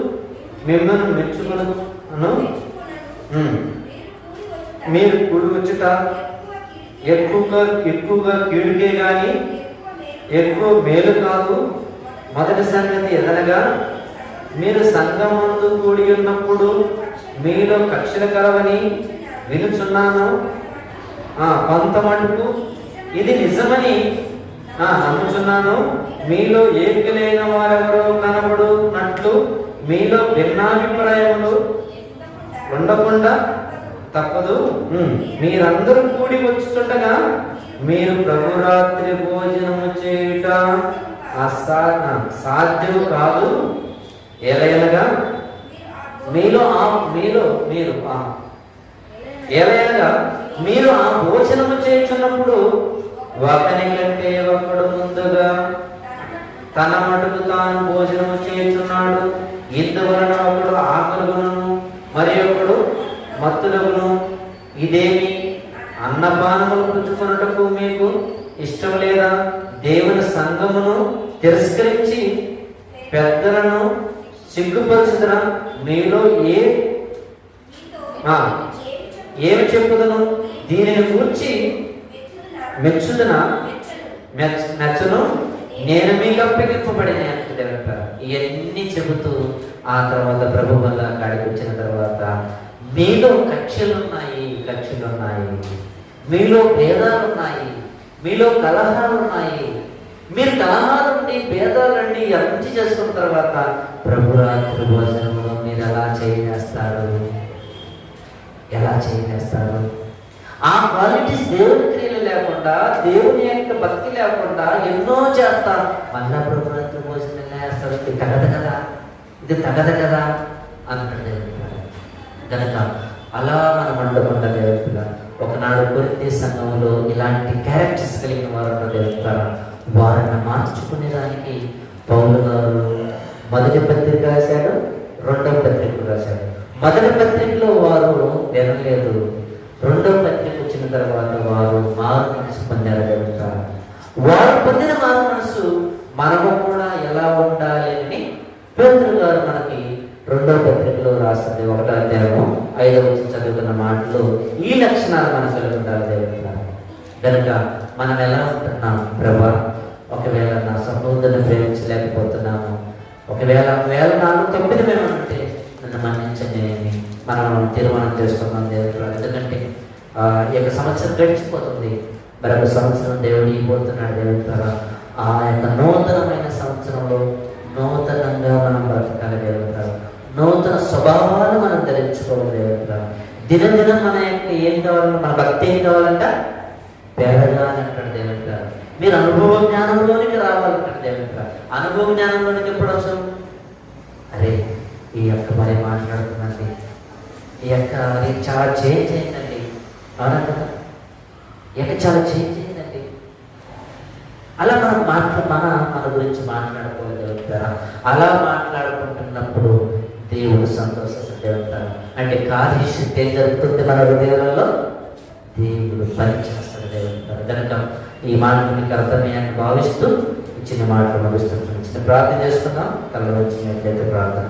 మిమ్మల్ని మెచ్చుకొను, మీరు కూడి వచ్చుట ఎక్కువగా కీడుకే గాని ఎక్కువ మేలు కాదు. మొదటి సంగతి ఎదనగా మీరు సంఘమందు కూడి ఉన్నప్పుడు మీలో కక్షలు కలవని వినుచున్నాను. కొంత మటుకు ఇది నిజమని నమ్ముచున్నాను. మీలో ఏకలైన వారెవరో కనబడునట్లు మీలో భిన్నాభిప్రాయములు ఉండకుండా తప్పదు. మీరందరూ కూడి వచ్చుతుండగా మీరు ప్రభురాత్రి భోజనము చేయుట సాధ్యము కాదు. ఏలైనగా మీరు ఆ భోజనము చేయుచున్నప్పుడు ఒకని కంటే ఒకడు ముందుగా తన మటుకు తాను భోజనం చేయుచున్నాడు. ఇందువలన ఒకడు ఆకలుగును, మరి ఒకడు మత్తులగును. ఇదేమి అన్నపానములు పుచ్చుకొనుటకు మీకు ఇష్టం లేదా? దేవుని సంఘమును తిరస్కరించి పెద్దలను సిగ్గుపరచుదరా? మీలో ఏమి చెప్పుదను? దీనిని కూర్చి మెచ్చును, నేను మీకు అప్పగింపబడిన అంటారు. ఇవన్నీ చెబుతూ ఆ తర్వాత ప్రభు వల్ల కాడికి వచ్చిన తర్వాత మీలో కక్షలున్నాయి, మీలో భేదాలు ఉన్నాయి, మీలో కలహాలు ఉన్నాయి. మీరు కలహాలుండి భేదాలండి అభివృద్ధి చేసుకున్న తర్వాత ప్రభు రాత్రి భోజనంలో మీరు ఎలా చేయనేస్తారు? ఆ క్వాలిటీస్ దేవుని క్రియలు లేకుండా, దేవుని యొక్క భక్తి లేకుండా ఎన్నో చేస్తాం. మళ్ళా ప్రభు రాత్రి భోజనం వేస్తారు. ఇది తగదు కదా అంటాడు. కనుక అలా మనం ఉండకుండా దేవుడు ఒకనాడు కొరింథీ సంఘంలో ఇలాంటి క్యారెక్టర్స్ కలిగిన వారు దేవుడు వారిని మార్చుకునేదానికి పౌలు గారు మొదటి పత్రిక రాశాడు, రెండవ పత్రిక రాశాడు. మొదటి పత్రికలో వారు వినలేదు, రెండవ పత్రిక వచ్చిన తర్వాత వారు మారు మనసు పొందారు. జరుగుతారు వారు పొందిన మారు మనసు మనము కూడా ఎలా ఉండాలి అని పేతురు గారు మనకి రెండవ పత్రికలో రాస్తుంది. 1వ అధ్యాయము 5వ వచనం చదువుతున్న మాటలు ఈ లక్షణాలు మనకు కలిగి ఉండాలి. జరుగుతున్నారు కనుక మనం ఎలా ఉంటున్నాం? ప్రభా, ఒకవేళ నా సహోదరుని ప్రేమించలేకపోతున్నాము, ఒకవేళ నాలో తప్పిదమేమంటే నన్ను మన్నించండి అని మనం తీర్మానం చేసుకున్నాం దేవుడు. ఎందుకంటే ఈ యొక్క సంవత్సరం గడిచిపోతుంది, మరొక సంవత్సరం దేవుడు ఇవ్వబోతున్నాడు. దేవుడి ద్వారా ఆ యొక్క నూతనమైన సంవత్సరంలో నూతనంగా మనం బ్రతకాలి. దేవుడి ద్వారా నూతన స్వభావాలు మనం ధరించుకోవాలి. దేవుడి ద్వారా దినదినం మన యొక్క ఏం కావాలంటే, మన భక్తి ఏం కావాలంట? పెరగాలంటాడు దేవుడి ద్వారా. మీరు అనుభవ జ్ఞానంలోనికి రావాలంటాడు దేవుడి ద్వారా. అనుభవ జ్ఞానంలోనికి ఎప్పుడు అవసరం? అరే, ఈ యొక్క మరి మాట్లాడుతుందండి, ఈ యొక్క చాలా చేంజ్ అయిందండి, అవునా కదా? ఈ యొక్క చాలా చేంజ్ అయిందండి. అలా మనం మన గురించి మాట్లాడుకోవాలి దేవుడి ద్వారా. అలా మాట్లాడుకుంటున్నప్పుడు దేవుడు సంతోషిస్తూ ఉంటారు. అంటే కార్యశక్తి ఏం జరుగుతుంది మన హృదయాలలో? దేవుడు పనిచేస్తాడు దేవుడి ద్వారా. కనుక ఈ మాటలు మీకు అర్థమయ్యాన్ని భావిస్తూ ఇచ్చిన మాటలు ముగిస్తున్నాం. చిన్న ప్రార్థన చేసుకుందాం. కళ్ళ వచ్చినట్లయితే ప్రార్థన.